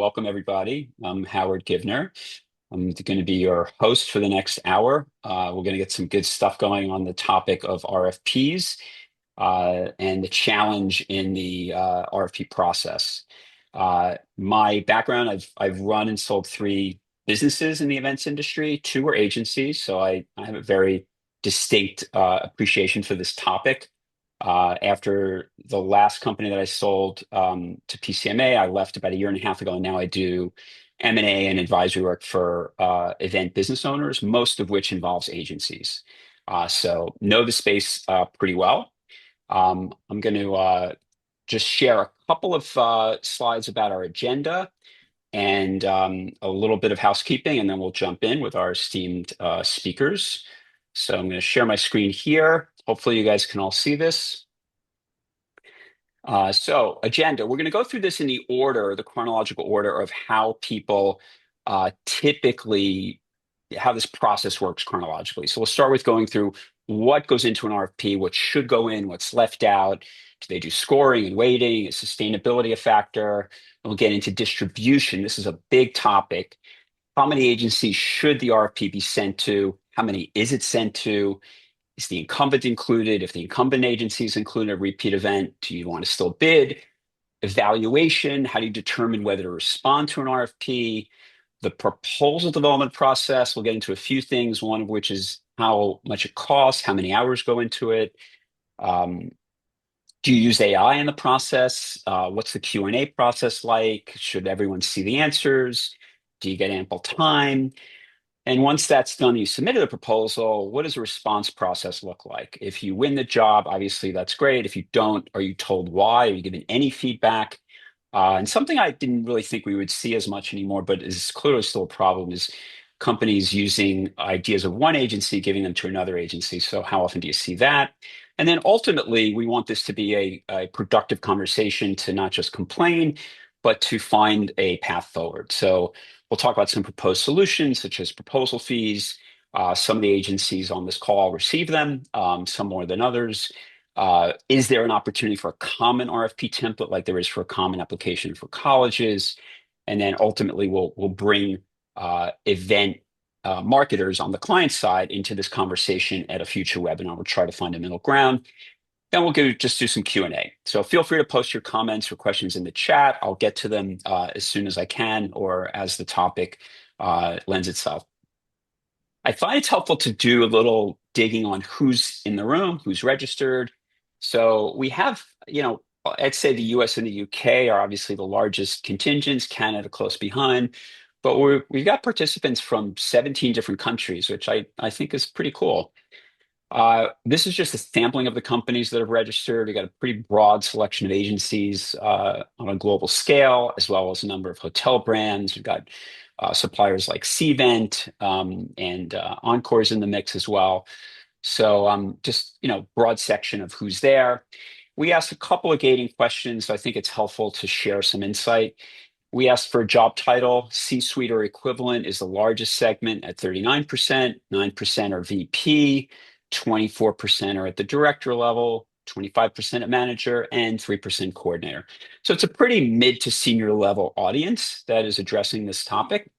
welcome everybody. I'm Howard Givner. I'm going to be your host for the next hour. We're going to get some good stuff going on the topic of RFPs and the challenge in the RFP process. My background, I've run and sold three businesses in the events industry. Two were agencies, so I have a very distinct appreciation for this topic. After the last company that I sold to PCMA, I left about a year and a half ago, and now I do M&A and advisory work for event business owners, most of which involves agencies. So know the space pretty well. I'm going to just share a couple of slides about our agenda and a little bit of housekeeping, and then we'll jump in with our esteemed speakers. So I'm going to share my screen here. Hopefully you guys can all see this. So agenda, we're going to go through this in the order, the chronological order of how people typically, how this process works chronologically. So we'll start with going through what goes into an RFP, what should go in, what's left out. Do they do scoring and weighting? Is sustainability a factor? We'll get into distribution. This is a big topic. How many agencies should the RFP be sent to? How many is it sent to? Is the incumbent included? If the incumbent agency is included in a repeat event, do you want to still bid? Evaluation, how do you determine whether to respond to an RFP? The proposal development process, we'll get into a few things, one of which is how much it costs, how many hours go into it. Do you use AI in the process? What's the Q&A process like? Should everyone see the answers? Do you get ample time? And once that's done, you submitted a proposal, what does the response process look like? If you win the job, obviously that's great. If you don't, are you told why? Are you given any feedback? And something I didn't really think we would see as much anymore, but is clearly still a problem, is companies using ideas of one agency, giving them to another agency. So how often do you see that? And then ultimately, we want this to be a productive conversation to not just complain, but to find a path forward. So we'll talk about some proposed solutions, such as proposal fees. Some of the agencies on this call receive them, some more than others. Is there an opportunity for a common RFP template like there is for a common application for colleges? And then ultimately, we'll bring event marketers on the client side into this conversation at a future webinar. We'll try to find a middle ground. Then we'll just do some Q&A. So feel free to post your comments or questions in the chat. I'll get to them as soon as I can or as the topic lends itself. I find it's helpful to do a little digging on who's in the room, who's registered. So we have, I'd say the US and the UK are obviously the largest contingents, Canada close behind, but we've got participants from 17 different countries, which I think is pretty cool. This is just a sampling of the companies that have registered. We got a pretty broad selection of agencies on a global scale, as well as a number of hotel brands. We've got suppliers like Cvent and Encore's in the mix as well. So just, broad section of who's there. We asked a couple of gating questions, so I think it's helpful to share some insight. We asked for a job title. C-suite or equivalent is the largest segment at 39%, 9% are VP, 24% are at the director level, 25% at manager, and 3% coordinator. So it's a pretty mid to senior level audience that is addressing this topic.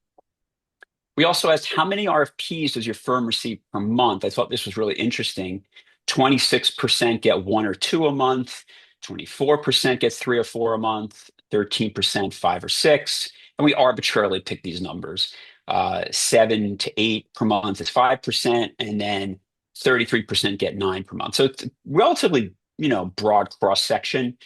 We also asked, how many RFPs does your firm receive per month? I thought this was really interesting. 26% get one or two a month, 24% gets three or four a month, 13% five or six, and we arbitrarily pick these numbers. 7 to 8 per month is 5%, and then 33% get 9 per month. So it's relatively, broad cross section.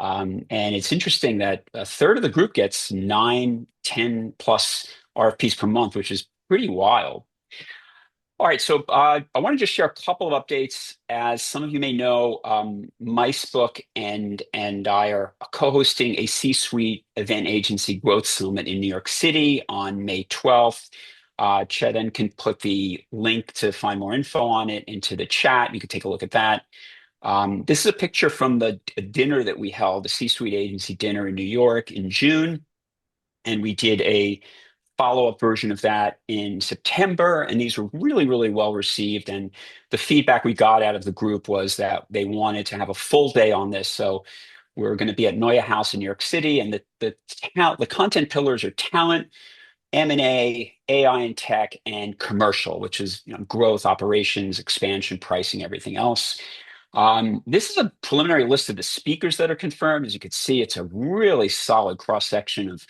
And it's interesting that a third of the group gets 9, 10 plus RFPs per month, which is pretty wild. All right, so I want to just share a couple of updates. As some of you may know, Micebook and I are co-hosting a C-suite event agency growth summit in New York City on May 12th. Chetan can put the link to find more info on it into the chat. You can take a look at that. This is a picture from the dinner that we held, the C-suite agency dinner in New York in June. And we did a follow-up version of that in September, and these were really, really well received. And the feedback we got out of the group was that they wanted to have a full day on this. So We're going to be at Neue House in New York City, and the content pillars are talent, M&A, AI and tech, and commercial, which is growth, operations, expansion, pricing, everything else. This is a preliminary list of the speakers that are confirmed. As you can see, it's a really solid cross section of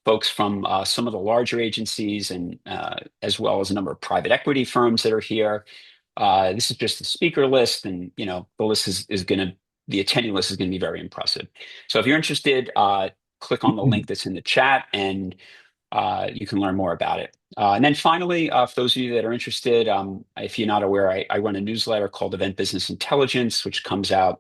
folks from some of the larger agencies and as well as a number of private equity firms that are here. This is just the speaker list, and the list is going to the attending list is going to be very impressive. So if you're interested, click on the link that's in the chat, and you can learn more about it. And then finally, for those of you that are interested, if you're not aware, I run a newsletter called Event Business Intelligence, which comes out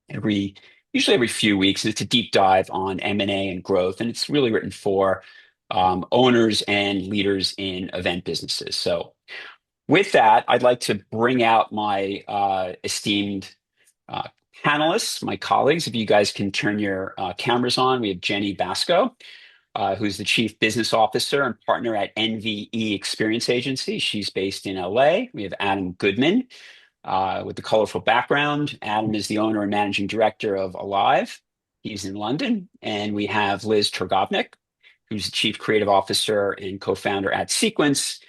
usually every few weeks. And it's a deep dive on M&A and growth. And it's really written for owners and leaders in event businesses. So with that, I'd like to bring out my esteemed uh, panelists, my colleagues. If you guys can turn your cameras on, we have Jenny Basco, who's the Chief Business Officer and partner at NVE Experience Agency. She's based in LA. We have Adam Goodman with the colorful background. Adam is the owner and managing director of Alive. He's in London. And we have Liz Turgovnik, who's the Chief Creative Officer and co-founder at Sequence,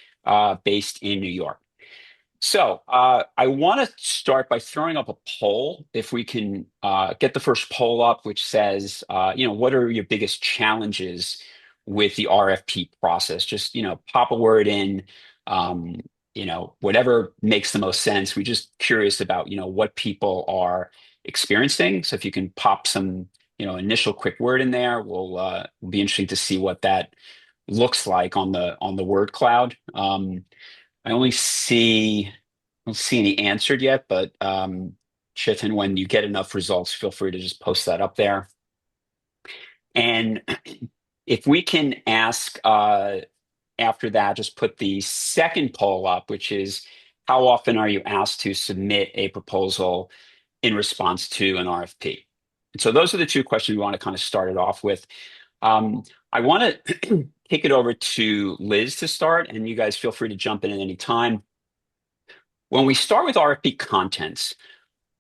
based in New York. So I want to start by throwing up a poll. If we can get the first poll up, which says, what are your biggest challenges with the RFP process? Just, pop a word in, whatever makes the most sense. We're just curious about, what people are experiencing. So if you can pop some, initial quick word in there, we'll be interesting to see what that looks like on the word cloud. I don't see any answered yet, but Chitin, when you get enough results, feel free to just post that up there. And if we can ask after that, just put the second poll up, which is how often are you asked to submit a proposal in response to an RFP? And so those are the two questions we want to kind of start it off with. I want to kick it over to Liz to start, and you guys feel free to jump in at any time. When we start with RFP contents,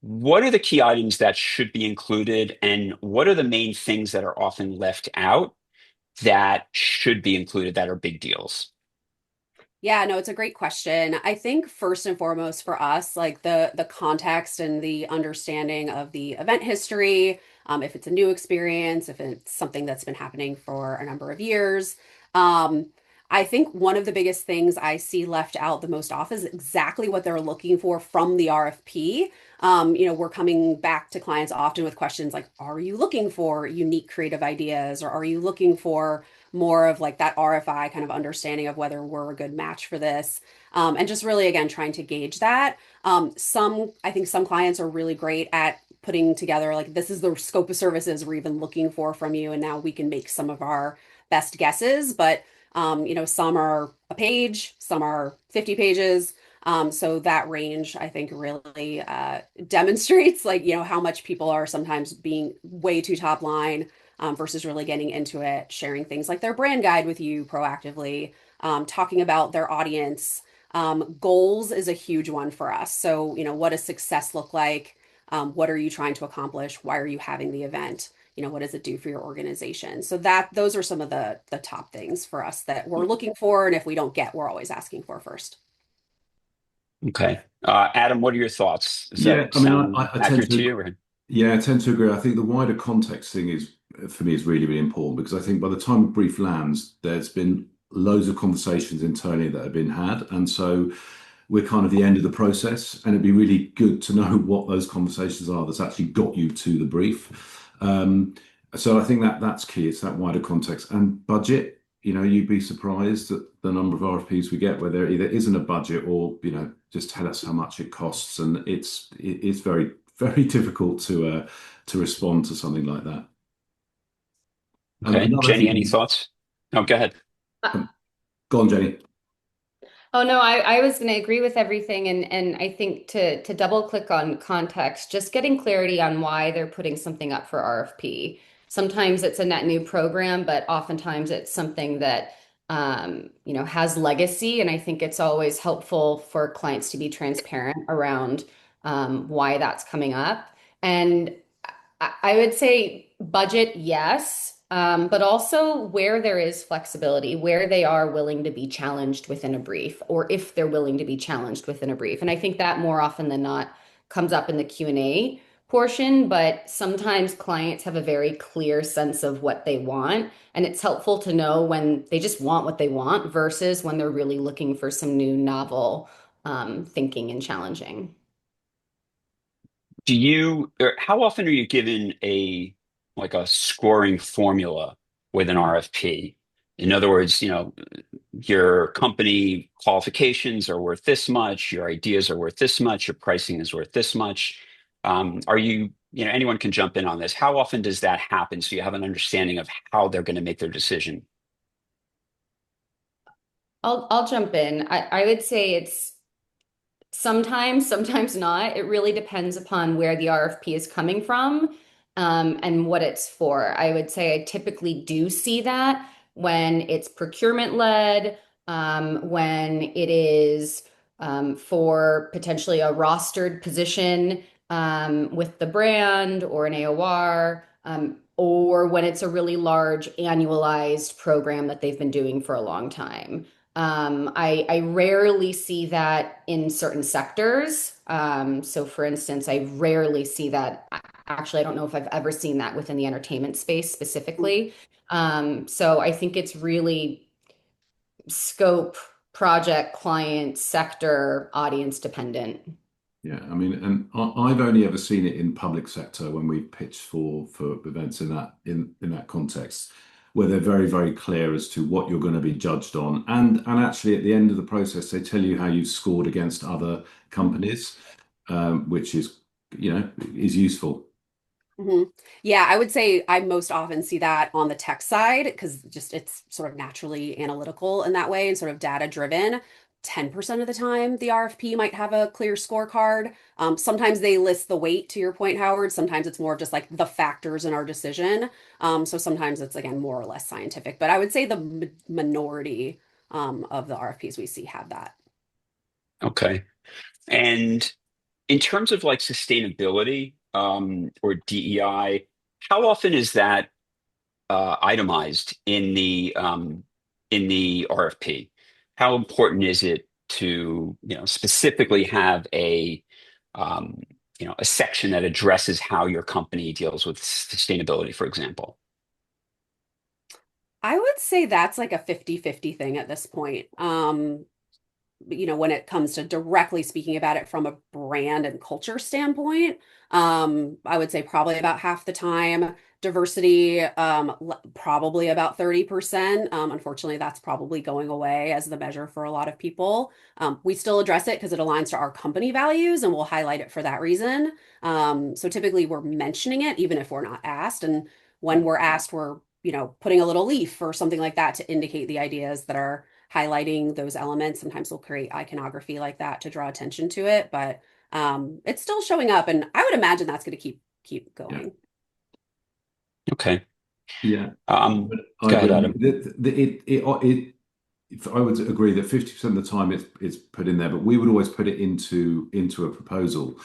what are the key items that should be included, and what are the main things that are often left out that should be included that are big deals? Yeah, no, it's a great question. I think first and foremost for us, like the context and the understanding of the event history, if it's a new experience, if it's something that's been happening for a number of years. Um, I think one of the biggest things I see left out the most often is exactly what they're looking for from the RFP. We're coming back to clients often with questions like, are you looking for unique creative ideas, or are you looking for more of like that RFI kind of understanding of whether we're a good match for this. And just really, again, trying to gauge that. I think some clients are really great at putting together, like, this is the scope of services we're even looking for from you. And now we can make some of our best guesses. But, some are a page, some are 50 pages. So that range, I think, really demonstrates like, how much people are sometimes being way too top line versus really getting into it, sharing things like their brand guide with you proactively, talking about their audience. Goals is a huge one for us. So, what does success look like? What are you trying to accomplish? Why are you having the event? What does it do for your organization? So those are some of the top things for us that we're looking for, and if we don't get, we're always asking for first. Okay. Adam, what are your thoughts? Does Yeah, that I mean, sound I tend accurate to to, you? Or? yeah, I tend to agree. I think the wider context thing is, for me, is really, really important because I think by the time a brief lands, there's been loads of conversations internally that have been had. And so we're kind of the end of the process. And it'd be really good to know what those conversations are that's actually got you to the brief. So I think that's key. It's that wider context and budget. You'd be surprised at the number of RFPs we get where there either isn't a budget or, just tell us how much it costs. And it's very, very difficult to respond to something like that. Okay. Another Jenny, any thing, thoughts? Oh, go ahead. go on, Jenny. Oh no, I was going to agree with everything, and I think to double click on context, just getting clarity on why they're putting something up for RFP. Sometimes it's a net new program, but oftentimes it's something that has legacy, and I think it's always helpful for clients to be transparent around why that's coming up. And I would say budget, yes, but also where there is flexibility, where they are willing to be challenged within a brief, or if they're willing to be challenged within a brief. And I think that more often than not comes up in the Q&A portion, but sometimes clients have a very clear sense of what they want, and it's helpful to know when they just want what they want versus when they're really looking for some new novel thinking and challenging. Do you, or how often are you given like a scoring formula with an RFP? In other words, your company qualifications are worth this much, your ideas are worth this much, your pricing is worth this much. Anyone can jump in on this. How often does that happen so you have an understanding of how they're going to make their decision? I'll jump in. I would say it's sometimes, sometimes not. It really depends upon where the RFP is coming from, and what it's for. I would say I typically do see that when it's procurement led, when it is for potentially a rostered position with the brand or an AOR, or when it's a really large annualized program that they've been doing for a long time. I rarely see that in certain sectors. So, for instance, I rarely see that. Actually, I don't know if I've ever seen that within the entertainment space specifically. So, I think it's really scope, project, client, sector, audience dependent. Yeah, I mean, and I've only ever seen it in public sector when we pitched for events in that context, where they're very, very clear as to what you're going to be judged on, and actually at the end of the process, they tell you how you've scored against other companies, which is is useful. Mhm. Yeah, I would say I most often see that on the tech side because just it's sort of naturally analytical in that way and sort of data driven. 10% of the time, the RFP might have a clear scorecard. Sometimes they list the weight, to your point, Howard. Sometimes it's more of just like the factors in our decision. So sometimes it's, again, more or less scientific. But I would say the minority of the RFPs we see have that. Okay. And in terms of like sustainability, or DEI, how often is that itemized in the RFP? How important is it to, specifically have um, a section that addresses how your company deals with sustainability, for example? I would say that's like a 50-50 thing at this point. When it comes to directly speaking about it from a brand and culture standpoint, I would say probably about half the time. Diversity, probably about 30%. Unfortunately, that's probably going away as the measure for a lot of people. We still address it because it aligns to our company values and we'll highlight it for that reason. So typically we're mentioning it even if we're not asked. And when we're asked, we're, putting a little leaf or something like that to indicate the ideas that are highlighting those elements. Sometimes we'll create iconography like that to draw attention to it, but it's still showing up, and I would imagine that's going to keep Yeah, going. Okay. yeah, Um, I Go ahead, agree. Adam. I would agree that 50% of the time it's put in there, but we would always put it into a proposal.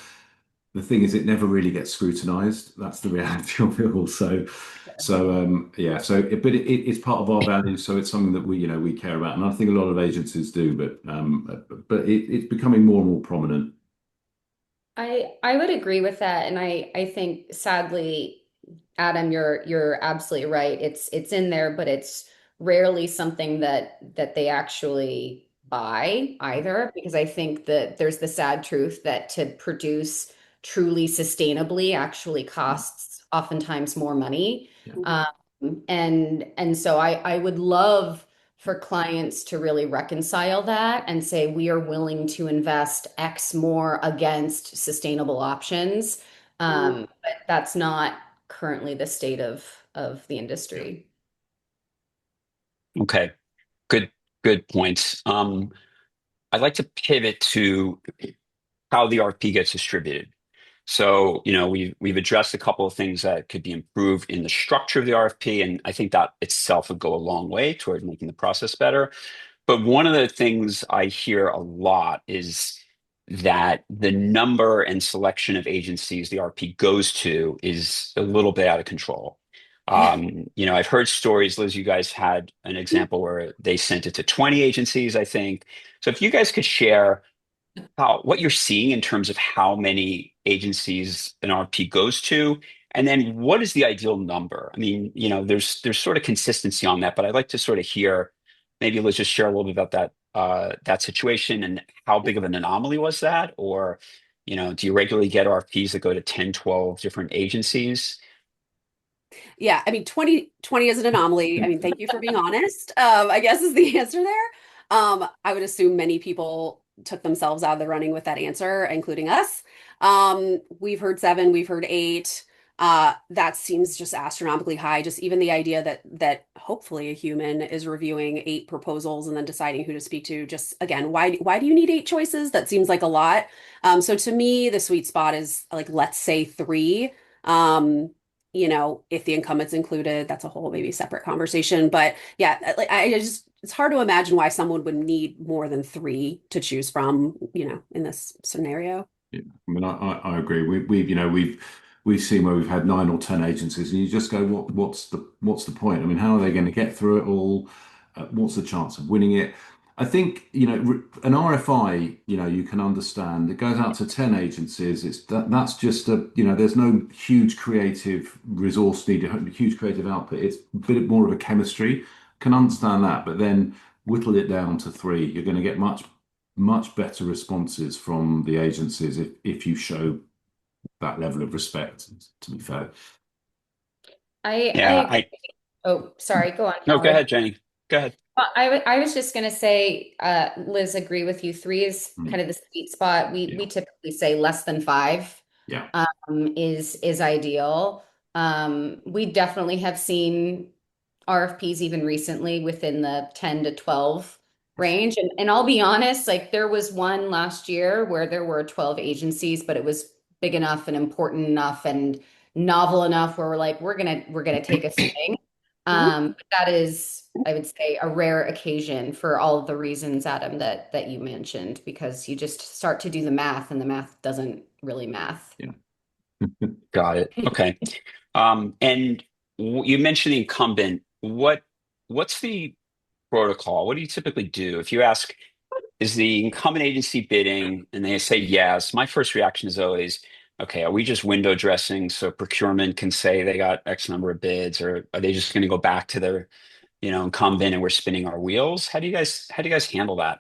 The thing is, it never really gets scrutinized. That's the reality of it all. Yeah. It's part of our values, so it's something that we care about, and I think a lot of agencies do. But it's becoming more and more prominent. I would agree with that, and I think sadly, Adam, you're absolutely right. It's in there, but it's rarely something that they actually buy either, because I think that there's the sad truth that to produce truly sustainably actually costs oftentimes more money. Yeah, Mhm. Um, and so I would love for clients to really reconcile that and say we are willing to invest X more against sustainable options. Mhm. But that's not currently the state of the yeah, industry. Okay. Good, good points. I'd like to pivot to how the RP gets distributed. So, we've addressed a couple of things that could be improved in the structure of the RFP, and I think that itself would go a long way toward making the process better. But one of the things I hear a lot is that the number and selection of agencies the RP goes to is a little bit out of control. I've heard stories, Liz, you guys had an example where they sent it to 20 agencies, I think. So if you guys could share what you're seeing in terms of how many agencies an RFP goes to, and then what is the ideal number? I mean, there's sort of consistency on that, but I'd like to sort of hear, maybe let's just share a little bit about that situation and how big of an anomaly was that? Or, do you regularly get RFPs that go to 10, 12 different agencies? Yeah, I mean, 2020 is an anomaly. I mean, thank you for being honest. I guess is the answer there. I would assume many people took themselves out of the running with that answer, including us. We've heard seven, we've heard eight. That seems just astronomically high. Just even the idea that hopefully a human is reviewing eight proposals and then deciding who to speak to. Just again, why do you need eight choices? That seems like a lot. So to me, the sweet spot is like, let's say three. If the incumbent's included, that's a whole maybe separate conversation. But yeah, like it's hard to imagine why someone would need more than three to choose from, in this scenario. Yeah, I mean, I agree. We've seen where we've had 9 or 10 agencies, and you just go, what's the point? I mean, how are they going to get through it all? What's the chance of winning it? I think an RFI, you can understand. It goes out to 10 agencies. That's just there's no huge creative resource needed, huge creative output. It's a bit more of a chemistry. Can understand that, but then whittle it down to three. You're going to get much better responses from the agencies if you show that level of respect, to be fair. I Yeah, agree. Oh, sorry, go on, no, go Howard. ahead, Jenny. Go ahead. Well, I was just going to say, Liz, agree with you. Three is Mm, kind of the sweet spot. We yeah, we typically say less than five yeah. is ideal. We definitely have seen RFPs even recently within the 10 to 12 range. And I'll be honest, like there was one last year where there were 12 agencies, but it was big enough and important enough and novel enough where we're gonna take a swing. Mhm. But that is, I would say, a rare occasion for all of the reasons, Adam, that you mentioned, because you just start to do the math and the math doesn't really math. Yeah. Got it. Okay. And you mentioned the incumbent. What's the protocol? What do you typically do? If you ask, is the incumbent agency bidding, and they say yes, my first reaction is always, okay, are we just window dressing so procurement can say they got X number of bids, or are they just going to go back to their, incumbent and we're spinning our wheels? How do you guys handle that?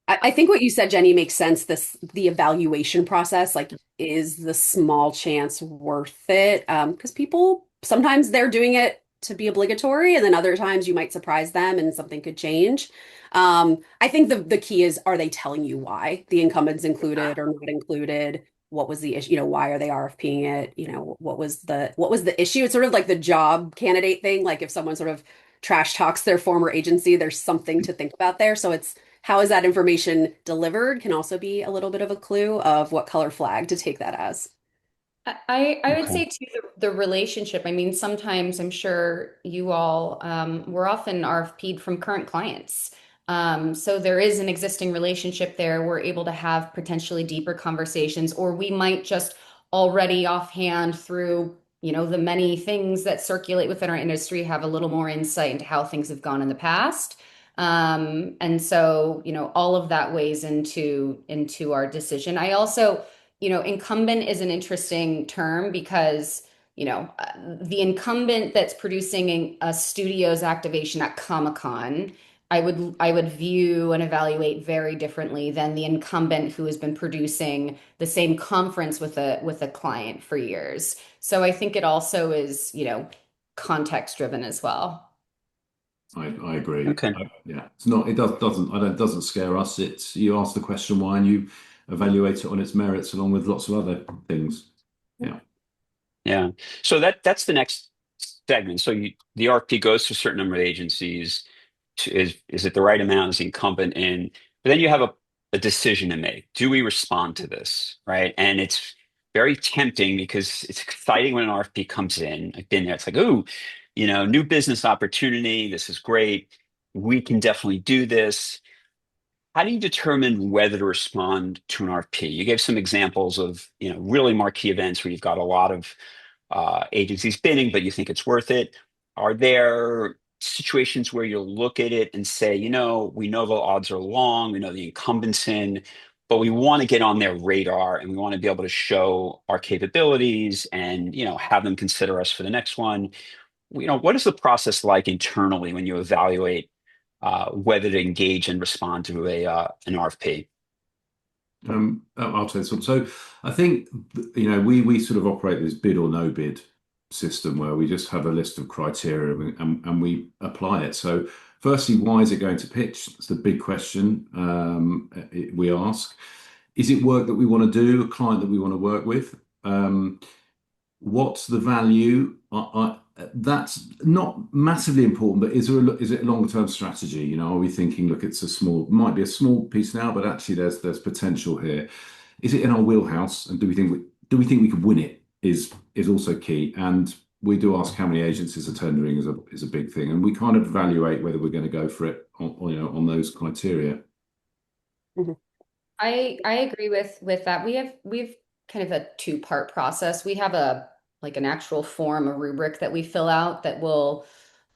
I think what you said, Jenny, makes sense. The evaluation process, like, is the small chance worth it? Because people sometimes they're doing it to be obligatory, and then other times you might surprise them and something could change. I think the key is, are they telling you why the incumbents included or not included? What was the issue? Why are they RFPing it? What was the issue? It's sort of like the job candidate thing. Like if someone sort of trash talks their former agency, there's something to think about there. So it's how is that information delivered can also be a little bit of a clue of what color flag to take that as. I would Okay. say too the relationship. I mean, sometimes I'm sure you all we're often RFP'd from current clients. So there is an existing relationship there. We're able to have potentially deeper conversations, or we might just already offhand through, the many things that circulate within our industry have a little more insight into how things have gone in the past. And so, all of that weighs into our decision. I also incumbent is an interesting term because, the incumbent that's producing a studio's activation at Comic-Con, I would view and evaluate very differently than the incumbent who has been producing the same conference with a client for years. So I think it also is, context driven as well. I agree. Okay. Yeah, it's not. It doesn't scare us. It's you ask the question why, and you evaluate it on its merits, along with lots of other things. Yeah. Yeah. So that's the next segment. So the RFP goes to a certain number of agencies. Is it the right amount? Is the incumbent in? But then you have a decision to make. Do we respond to this? Right. And it's very tempting because it's exciting when an RFP comes in. I've been there. It's like, ooh, new business opportunity. This is great. We can definitely do this. how do you determine whether to respond to an RFP? You gave some examples of, really marquee events where you've got a lot of agencies bidding, but you think it's worth it. Are there situations where you'll look at it and say, we know the odds are long, we know the incumbent's in, but we want to get on their radar and we want to be able to show our capabilities and, have them consider us for the next one. What is the process like internally when you evaluate whether to engage and respond to an RFP? I'll say something. So I think we sort of operate this bid or no bid system where we just have a list of criteria and we apply it. So firstly, why is it going to pitch? It's the big question we ask. Is it work that we want to do, a client that we want to work with? What's the value? That's not massively important, but is it a longer term strategy? Are we thinking, look, might be a small piece now, but actually there's potential here. Is it in our wheelhouse, and do we think we could win it? Is also key, and we do ask how many agencies are tendering is a big thing, and we kind of evaluate whether we're going to go for it on those criteria. Mm-hmm. I agree with that. We've kind of a two-part process. We have an actual form, a rubric that we fill out that will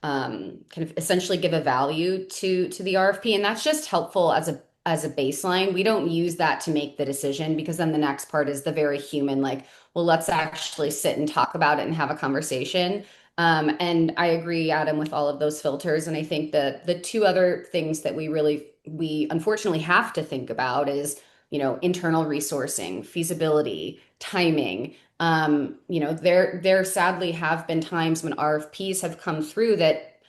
kind of essentially give a value to the RFP, and that's just helpful as a baseline. We don't use that to make the decision, because then the next part is the very human, like, well, let's actually sit and talk about it and have a conversation. And I agree, Adam, with all of those filters. And I think the two other things that we unfortunately have to think about is, internal resourcing, feasibility, timing. There sadly have been times when RFPs have come through that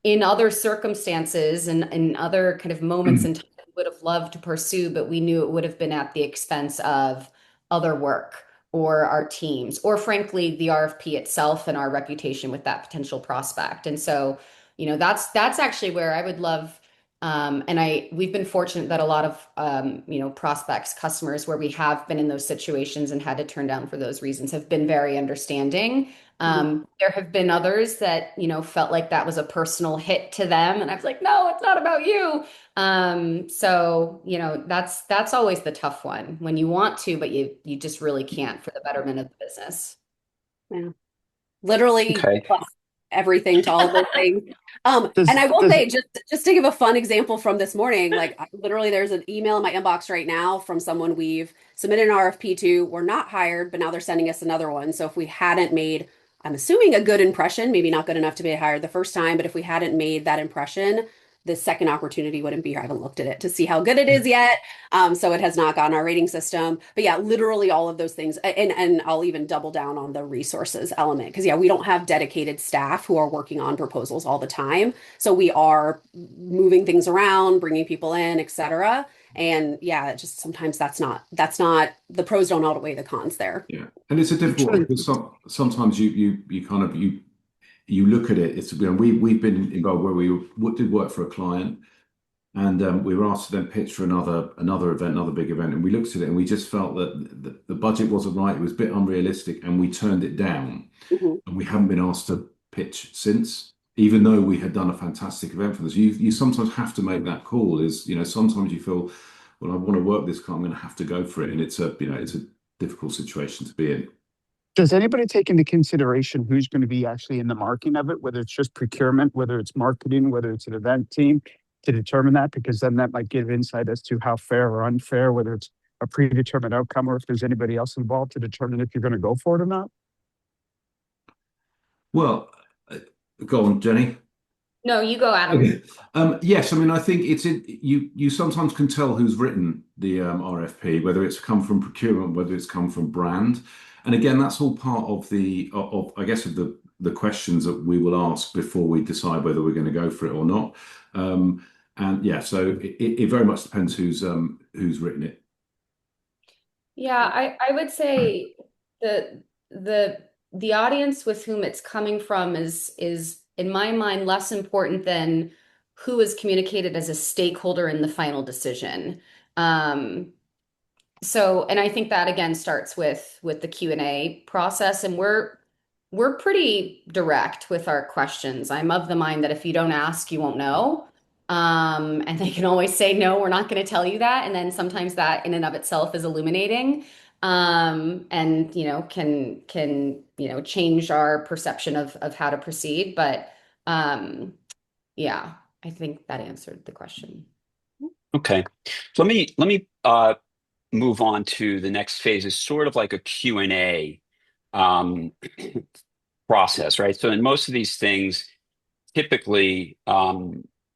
in other circumstances and in other kind of moments in time we would have loved to pursue, but we knew it would have been at the expense of other work or our teams, or frankly, the RFP itself and our reputation with that potential prospect. And so, that's actually where I would love, and we've been fortunate that a lot of, prospects, customers, where we have been in those situations and had to turn down for those reasons, have been very understanding. There have been others that, felt like that was a personal hit to them. And I was like, no, it's not about you. So, that's always the tough one, when you want to, but you just really can't, for the betterment of the business. Yeah. Literally Okay. plus everything to all of those things. And I will say, just to give a fun example from this morning, like literally there's an email in my inbox right now from someone we've submitted an RFP to. We're not hired, but now they're sending us another one. So if we hadn't made, I'm assuming, a good impression, maybe not good enough to be hired the first time, but if we hadn't made that impression, the second opportunity wouldn't be here. I haven't looked at it to see how good it is yet. So it has not gotten our rating system. But yeah, literally all of those things. And I'll even double down on the resources element, because yeah, we don't have dedicated staff who are working on proposals all the time. So we are moving things around, bringing people in, et cetera. And yeah, just sometimes that's not the pros don't outweigh the cons there. Yeah, and it's a difficult one because sometimes you kind of you look at it. It's we've been involved where we did work for a client, and we were asked to then pitch for another event, another big event, and we looked at it and we just felt that the budget wasn't right. It was a bit unrealistic, and we turned it down. Mhm. And we haven't been asked to pitch since, even though we had done a fantastic event for this. You sometimes have to make that call. Sometimes you feel, well, I want to work this, I'm going to have to go for it, and it's a difficult situation to be in. Does anybody take into consideration who's going to be actually in the marketing of it, whether it's just procurement, whether it's marketing, whether it's an event team, to determine that? Because then that might give insight as to how fair or unfair, whether it's a predetermined outcome or if there's anybody else involved, to determine if you're going to go for it or not. Well, go on, Jenny. No, you go, Adam. Okay. Yes, I mean, I think you sometimes can tell who's written the RFP, whether it's come from procurement, whether it's come from brand. And again, that's all part of I guess of the questions that we will ask before we decide whether we're going to go for it or not. And yeah, so it very much depends who's written it. Yeah, I would say the audience with whom it's coming from is in my mind less important than who is communicated as a stakeholder in the final decision. And I think that again starts with the Q&A process, and we're pretty direct with our questions. I'm of the mind that if you don't ask, you won't know. And they can always say, no, we're not going to tell you that. And then sometimes that in and of itself is illuminating. And change our perception of how to proceed. But yeah, I think that answered the question. Okay. So let me move on to the next phase is sort of like a Q&A um, process, right? So in most of these things, typically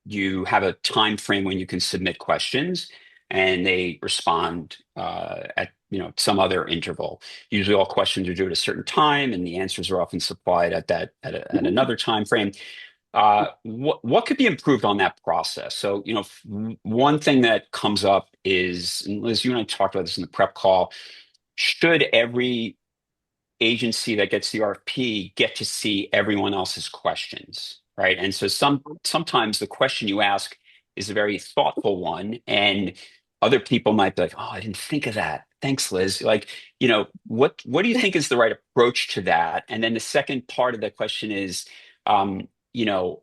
you have a time frame when you can submit questions and they respond at some other interval. Usually all questions are due at a certain time and the answers are often supplied at another time frame. What could be improved on that process? So, one thing that comes up is, and Liz, you and I talked about this in the prep call, should every agency that gets the RFP get to see everyone else's questions, right? And so sometimes the question you ask is a very thoughtful one, and other people might be like, "Oh, I didn't think of that. Thanks, Liz." Like, what do you think is the right approach to that? And then the second part of the question is, um, you know,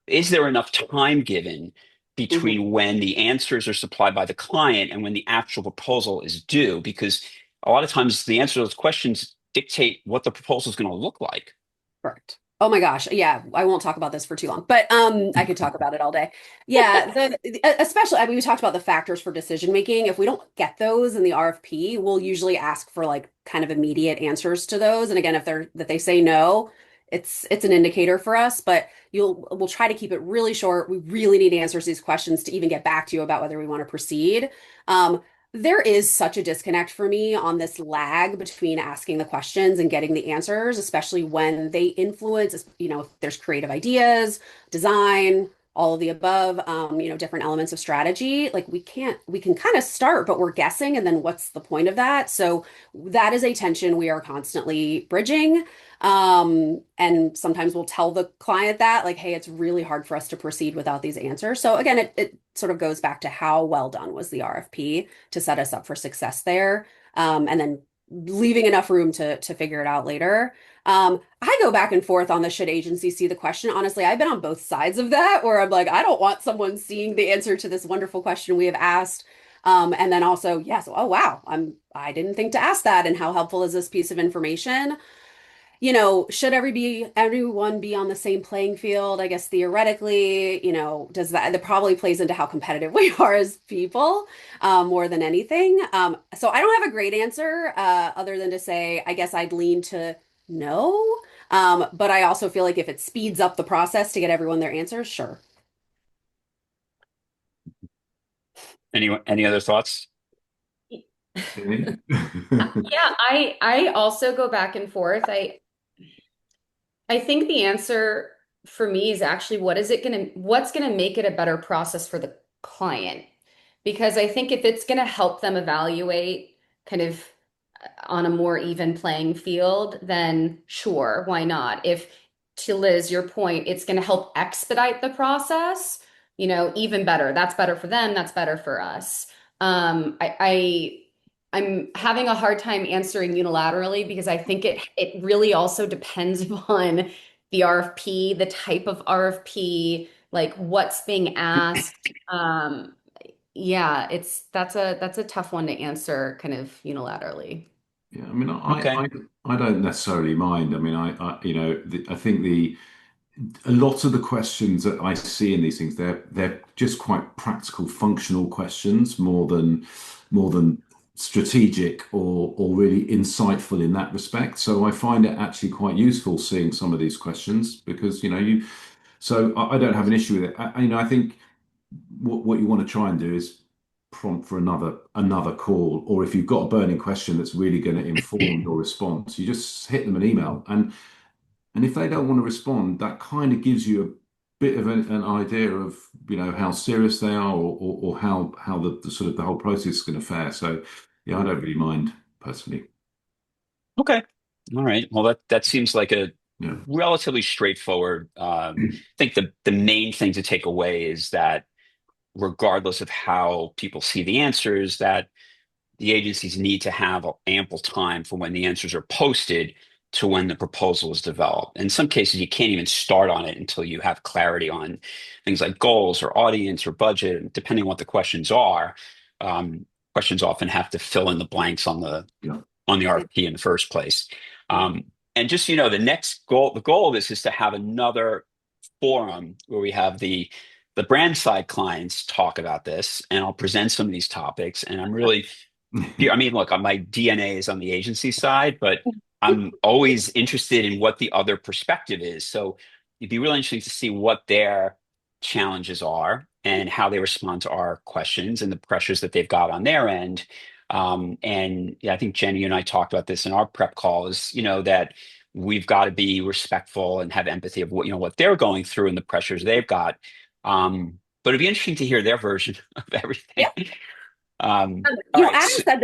is there enough time given Mhm. between when the answers are supplied by the client and when the actual proposal is due? Because a lot of times the answer to those questions dictate what the proposal is going to look like. Correct. Oh my gosh. Yeah, I won't talk about this for too long, but I could talk about it all day. Yeah, especially I mean we talked about the factors for decision making. If we don't get those in the RFP, we'll usually ask for like kind of immediate answers to those. And again, if they say no, it's an indicator for us, but we'll try to keep it really short. We really need answers to these questions to even get back to you about whether we want to proceed. Um, there is such a disconnect for me on this lag between asking the questions and getting the answers, especially when they influence, if there's creative ideas, design, all of the above, different elements of strategy. Like we can kind of start, but we're guessing, and then what's the point of that? So that is a tension we are constantly bridging. And sometimes we'll tell the client that, like, hey, it's really hard for us to proceed without these answers. So again, it sort of goes back to how well done was the RFP to set us up for success there. And then leaving enough room to figure it out later. I go back and forth on the should agency see the question. Honestly, I've been on both sides of that where I'm like, I don't want someone seeing the answer to this wonderful question we have asked. And then also, yes, oh wow, I didn't think to ask that. And how helpful is this piece of information? Should everyone be on the same playing field? I guess theoretically, does that probably plays into how competitive we are as people, more than anything. So I don't have a great answer, other than to say, I guess I'd lean to no. But I also feel like if it speeds up the process to get everyone their answers, sure. Any other thoughts? Okay. Yeah, I also go back and forth. I think the answer for me is actually what's gonna make it a better process for the client? Because I think if it's gonna help them evaluate kind of on a more even playing field, then sure, why not? If to Liz, your point, it's gonna help expedite the process, even better. That's better for them, that's better for us. I'm having a hard time answering unilaterally because I think it really also depends upon the RFP, the type of RFP, like what's being asked. Yeah, that's a tough one to answer kind of unilaterally. Yeah, I mean, Okay. I don't necessarily mind. I mean, I think a lot of the questions that I see in these things, they're just quite practical, functional questions more than strategic or really insightful in that respect. So I find it actually quite useful seeing some of these questions because so I don't have an issue with it. I think what you want to try and do is prompt for another call, or if you've got a burning question that's really going to inform your response, you just hit them an email, and if they don't want to respond, that kind of gives you a bit of an idea of how serious they are, or how the sort of the whole process is going to fare. So yeah, I don't really mind personally. Okay. All right. Well, that seems like a Yeah. relatively straightforward. I think the main thing to take away is that regardless of how people see the answers, that the agencies need to have ample time for when the answers are posted to when the proposal is developed. In some cases, you can't even start on it until you have clarity on things like goals or audience or budget, depending on what the questions are. Um, Questions often have to fill in the blanks on the Yeah. RFP in the first place. Um, and just, the next goal, the goal of this is to have another forum where we have the brand side clients talk about this, and I'll present some of these topics. And I'm really, I mean, look, my DNA is on the agency side, but I'm always interested in what the other perspective is. So it'd be really interesting to see what their challenges are and how they respond to our questions and the pressures that they've got on their end. And yeah, I think Jenny and I talked about this in our prep calls, that we've got to be respectful and have empathy of what they're going through and the pressures they've got. But it'd be interesting to hear their version of everything. Yeah. All right. Adam said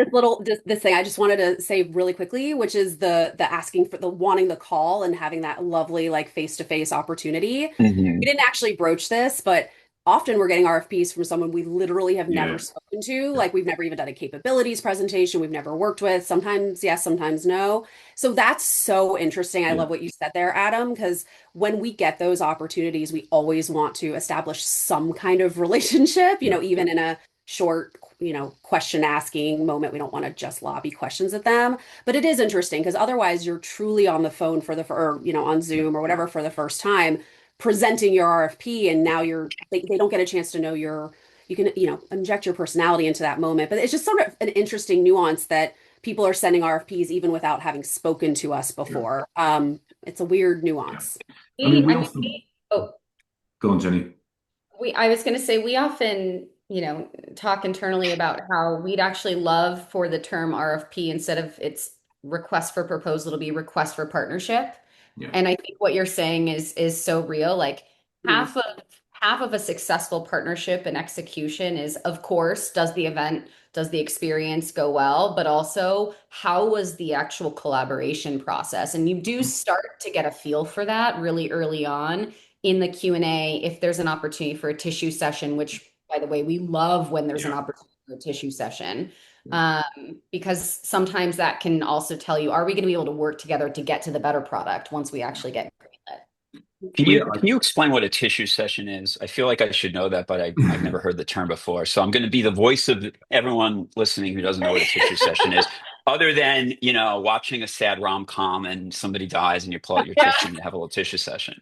this thing I just wanted to say really quickly, which is the asking for the wanting the call and having that lovely like face-to-face opportunity. We Mhm. didn't actually broach this, but often we're getting RFPs from someone we literally have never Yeah. spoken to. Like we've never even done a capabilities presentation, we've never worked with, sometimes yes, sometimes no. So that's so interesting. I Yeah. love what you said there, Adam, because when we get those opportunities, we always want to establish some kind of relationship, Yeah. even in a short, question asking moment. We don't want to just lobby questions at them. But it is interesting because otherwise you're truly on the phone or, on Zoom or whatever for the first time presenting your RFP, and now they don't get a chance to know you can, inject your personality into that moment. But it's just sort of an interesting nuance that people are sending RFPs even without having spoken to us Yeah. before. It's a weird Yeah. nuance. I mean, we I mean, often oh, go on, Jenny. I was going to say, we often, talk internally about how we'd actually love for the term RFP instead of its request for proposal to be request for partnership. Yeah. And I think what you're saying is so real. Like Mm. half of a successful partnership and execution is, of course, does the experience go well, but also how was the actual collaboration process? And you do start to get a feel for that really early on in the Q&A if there's an opportunity for a tissue session, which by the way, we love when there's an Yeah. opportunity for a tissue session. Yeah. Because sometimes that can also tell you, are we going to be able to work together to get to the better product once we actually get greenlit? Can We, you can you explain what a tissue session is? I feel like I should know that, but I've never heard the term before. So I'm going to be the voice of everyone listening who doesn't know what a tissue session is, other than, watching a sad rom-com and somebody dies and you pull out your Yeah. tissue and you have a little tissue session.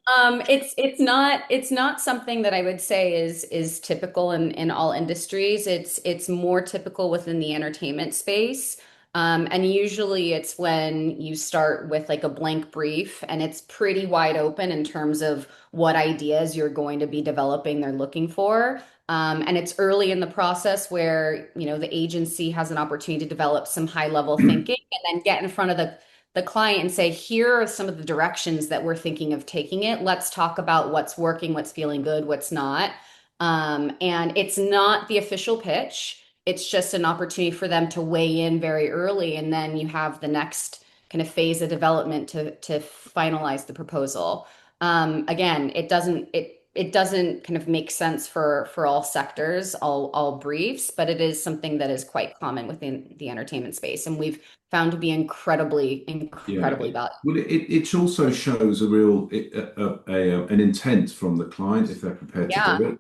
It's not something that I would say is typical in all industries. It's more typical within the entertainment space. And usually it's when you start with like a blank brief and it's pretty wide open in terms of what ideas you're going to be developing, they're looking for. And it's early in the process where, the agency has an opportunity to develop some high level thinking and then get in front of the client and say, here are some of the directions that we're thinking of taking it. Let's talk about what's working, what's feeling good, what's not. And it's not the official pitch. It's just an opportunity for them to weigh in very early. And then you have the next kind of phase of development to finalize the proposal. Again, it doesn't kind of make sense for all sectors, all briefs, but it is something that is quite common within the entertainment space. And we've found to be incredibly, Yeah. incredibly valuable. Well, it also shows a real an intent from the client if they're prepared to Yeah. do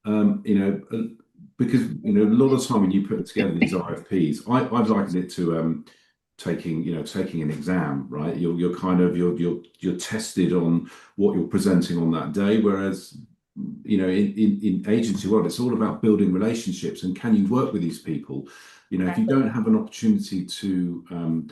it. Because a lot of the time when you put together these RFPs, I've likened it to taking an exam, right? You're kind of you're tested on what you're presenting on that day, whereas in agency world, it's all about building relationships and can you work with these people? If you don't have an opportunity to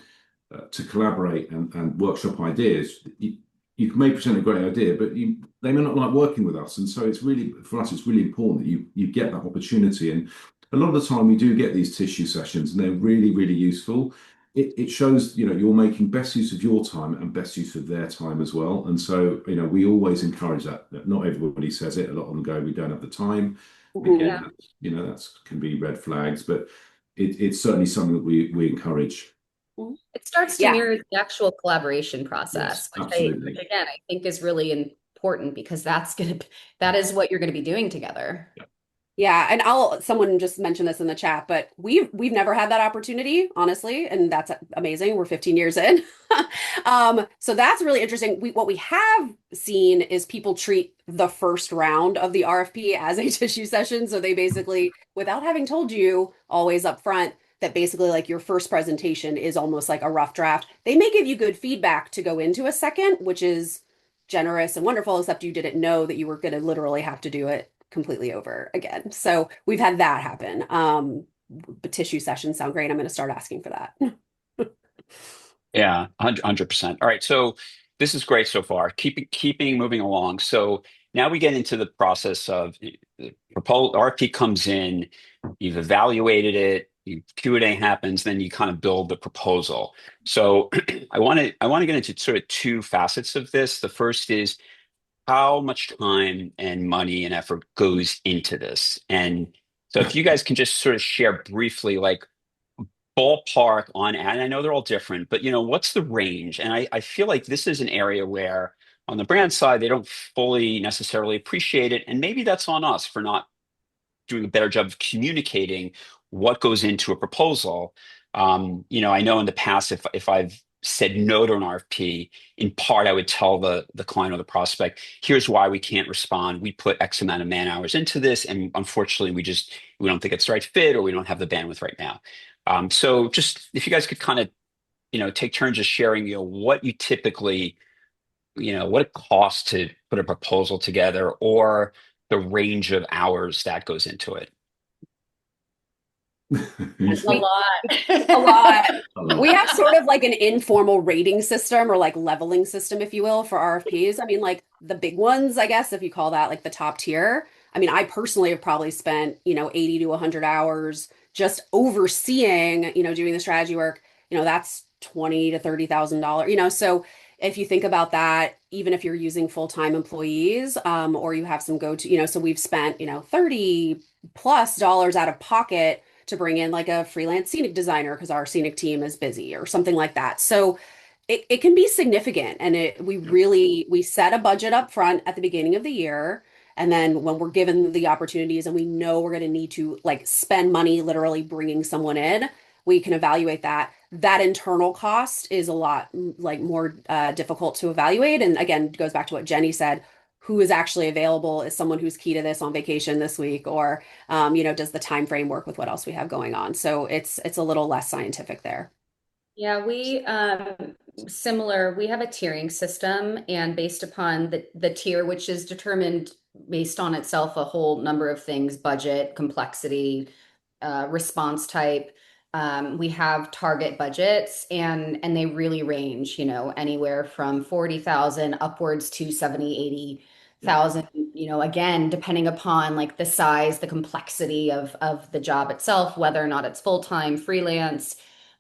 collaborate and workshop ideas, you may present a great idea, but they may not like working with us. And so it's really, for us, it's really important that you get that opportunity. And a lot of the time we do get these tissue sessions and they're really, really useful. It shows, you're making best use of your time and best use of their time as well. And so, we always encourage that. Not everybody says it. A lot of them go, we don't have the time. Mhm. Again, that's can be red flags, but it's certainly something that we encourage. It starts to Yeah. mirror the actual collaboration Yes, process, which absolutely. again, I think is really important because that is what you're going to be doing together. Yeah, and someone just mentioned this in the chat, but we've never had that opportunity, honestly, and that's amazing. We're 15 years in. So that's really interesting. What we have seen is people treat the first round of the RFP as a tissue session. So they basically, without having told you always up front, that basically like your first presentation is almost like a rough draft. They may give you good feedback to go into a second, which is generous and wonderful, except you didn't know that you were going to literally have to do it completely over again. So we've had that happen. But tissue sessions sound great. I'm going to start asking for that. Yeah, 100%. All right, so this is great so far. Keeping moving along. So now we get into the process of the proposal. RFP comes in, you've evaluated it, Q&A happens, then you kind of build the proposal. So I want to get into sort of two facets of this. The first is how much time and money and effort goes into this. And so if you guys can just sort of share briefly, like ballpark on, and I know they're all different, but what's the range? And I feel like this is an area where on the brand side, they don't fully necessarily appreciate it. And maybe that's on us for not doing a better job of communicating what goes into a proposal. I know in the past, if I've said no to an RFP, in part, I would tell the client or the prospect, here's why we can't respond. We put X amount of man hours into this, and unfortunately, we don't think it's the right fit, or we don't have the bandwidth right now. So just if you guys could kind of, take turns just sharing, what you typically, what it costs to put a proposal together or the range of hours that goes into it. Who's- A lot. A lot. a lot. We have sort of like an informal rating system or like leveling system, if you will, for RFPs. I mean, like the big ones, I guess, if you call that like the top tier. I mean, I personally have probably spent, 80 to 100 hours just overseeing, doing the strategy work. That's 20 to $30,000, so if you think about that, even if you're using full-time employees, or you have some go-to, so we've spent, 30 plus dollars out of pocket to bring in like a freelance scenic designer because our scenic team is busy or something like that. So it can be significant. And we set a budget up front at the beginning of the year. And then when we're given the opportunities and we know we're going to need to like spend money literally bringing someone in, we can evaluate that. That internal cost is a lot like more difficult to evaluate. And again, it goes back to what Jenny said. Who is actually available? Is someone who's key to this on vacation this week, or does the time frame work with what else we have going on? So it's a little less scientific there. Yeah, we similar. We have a tiering system, and based upon the tier, which is determined based on itself a whole number of things: budget, complexity, response type. We have target budgets, and they really range, anywhere from 40,000 upwards to 70, 80,000. Again, depending upon like the size, the complexity of the job itself, whether or not it's full-time, freelance.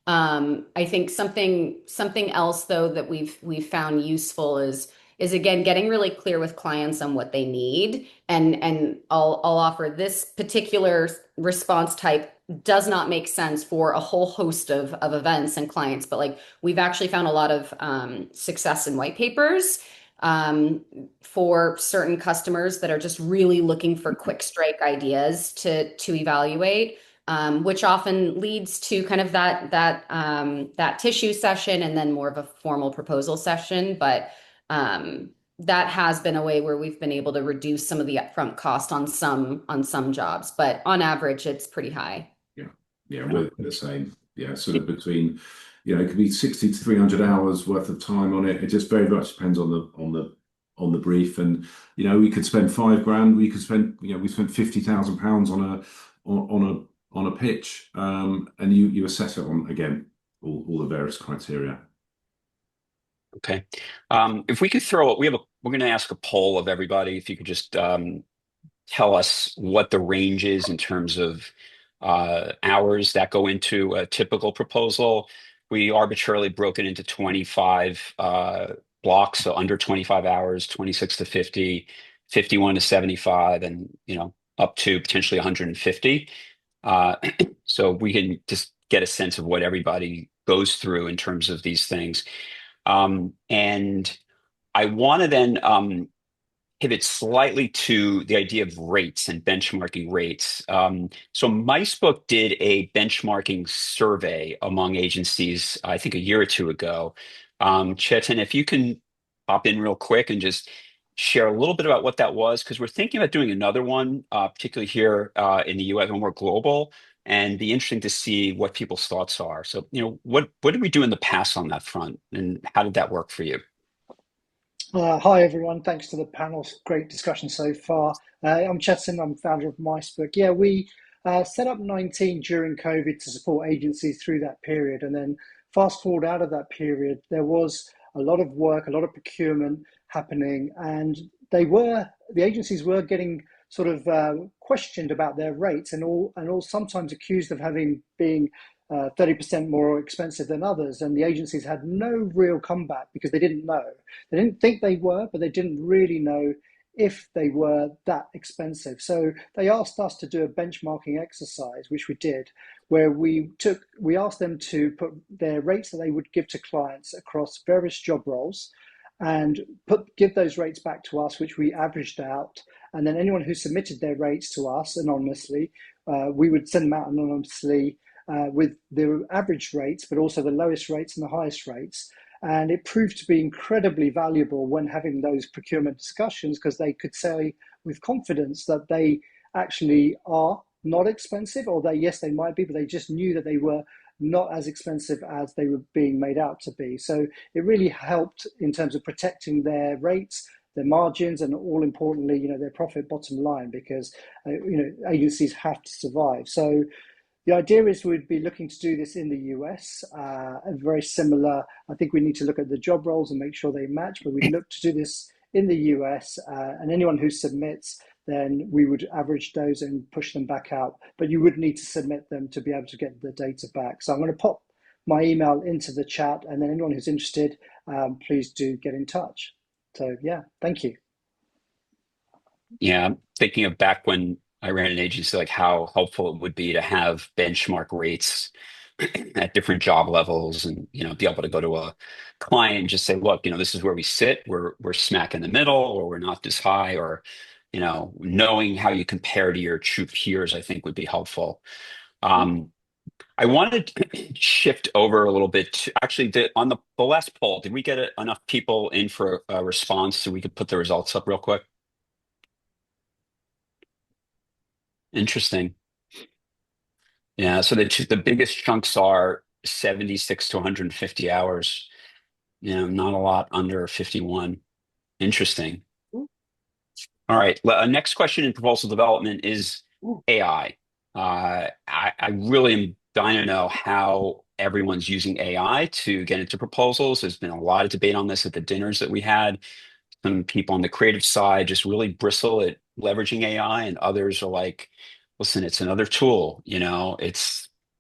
I think something else though that we've found useful is again getting really clear with clients on what they need, and I'll offer this particular response type does not make sense for a whole host of events and clients, but like we've actually found a lot of success in white papers for certain customers that are just really looking for quick strike ideas to evaluate, which often leads to kind of that tissue session and then more of a formal proposal session. But that has been a way where we've been able to reduce some of the upfront cost on some jobs, but on average, it's pretty high. Yeah, we're the same. Yeah, sort of between, it could be 60 to 300 hours worth of time on it. It just very much depends on the brief. And we could spend £5,000. We could spend, we spent £50,000 on a pitch, and you assess it on again all the various criteria. Okay. If we could we're going to ask a poll of everybody. If you could just tell us what the range is in terms of hours that go into a typical proposal. We arbitrarily broke it into 25 blocks, so under 25 hours, 26 to 50, 51 to 75, and up to potentially 150. So we can just get a sense of what everybody goes through in terms of these things. And I want to then pivot slightly to the idea of rates and benchmarking rates. So Micebook did a benchmarking survey among agencies, I think a year or two ago. Chetan, if you can pop in real quick and just share a little bit about what that was, because we're thinking about doing another one, particularly here in the US, when we're global, and be interesting to see what people's thoughts are. So, what did we do in the past on that front, and how did that work for you? Hi everyone, thanks to the panel. Great discussion so far. I'm Chetan, I'm founder of MiceBook. Yeah, we set up 19 during COVID to support agencies through that period. And then fast forward out of that period, there was a lot of work, a lot of procurement happening, and the agencies were getting sort of questioned about their rates and all sometimes accused of having being 30% more expensive than others. And the agencies had no real comeback because they didn't know. They didn't think they were, but they didn't really know if they were that expensive. So they asked us to do a benchmarking exercise, which we did, where we asked them to put their rates that they would give to clients across various job roles and give those rates back to us, which we averaged out. And then anyone who submitted their rates to us anonymously, we would send them out anonymously with the average rates, but also the lowest rates and the highest rates. And it proved to be incredibly valuable when having those procurement discussions because they could say with confidence that they actually are not expensive, or yes, they might be, but they just knew that they were not as expensive as they were being made out to be. So it really helped in terms of protecting their rates, their margins, and all importantly, their profit bottom line, because agencies have to survive. So the idea is we'd be looking to do this in the US, very similar. I think we need to look at the job roles and make sure they match, but we'd look to do this in the US, and anyone who submits, then we would average those and push them back out. But you would need to submit them to be able to get the data back. So I'm going to pop my email into the chat, and then anyone who's interested, please do get in touch. So yeah, thank you. Yeah, I'm thinking of back when I ran an agency, like how helpful it would be to have benchmark rates at different job levels, and be able to go to a client and just say, look, this is where we sit. We're smack in the middle, or we're not this high, or knowing how you compare to your true peers, I think would be helpful. I wanted to shift over a little bit to actually on the last poll. Did we get enough people in for a response so we could put the results up real quick? Interesting. Yeah, so the biggest chunks are 76 to 150 hours. Not a lot under 51. Interesting. All right. Next question in proposal development is AI. I really am dying to know how everyone's using AI to get into proposals. There's been a lot of debate on this at the dinners that we had. Some people on the creative side just really bristle at leveraging AI, and others are like, listen, it's another tool.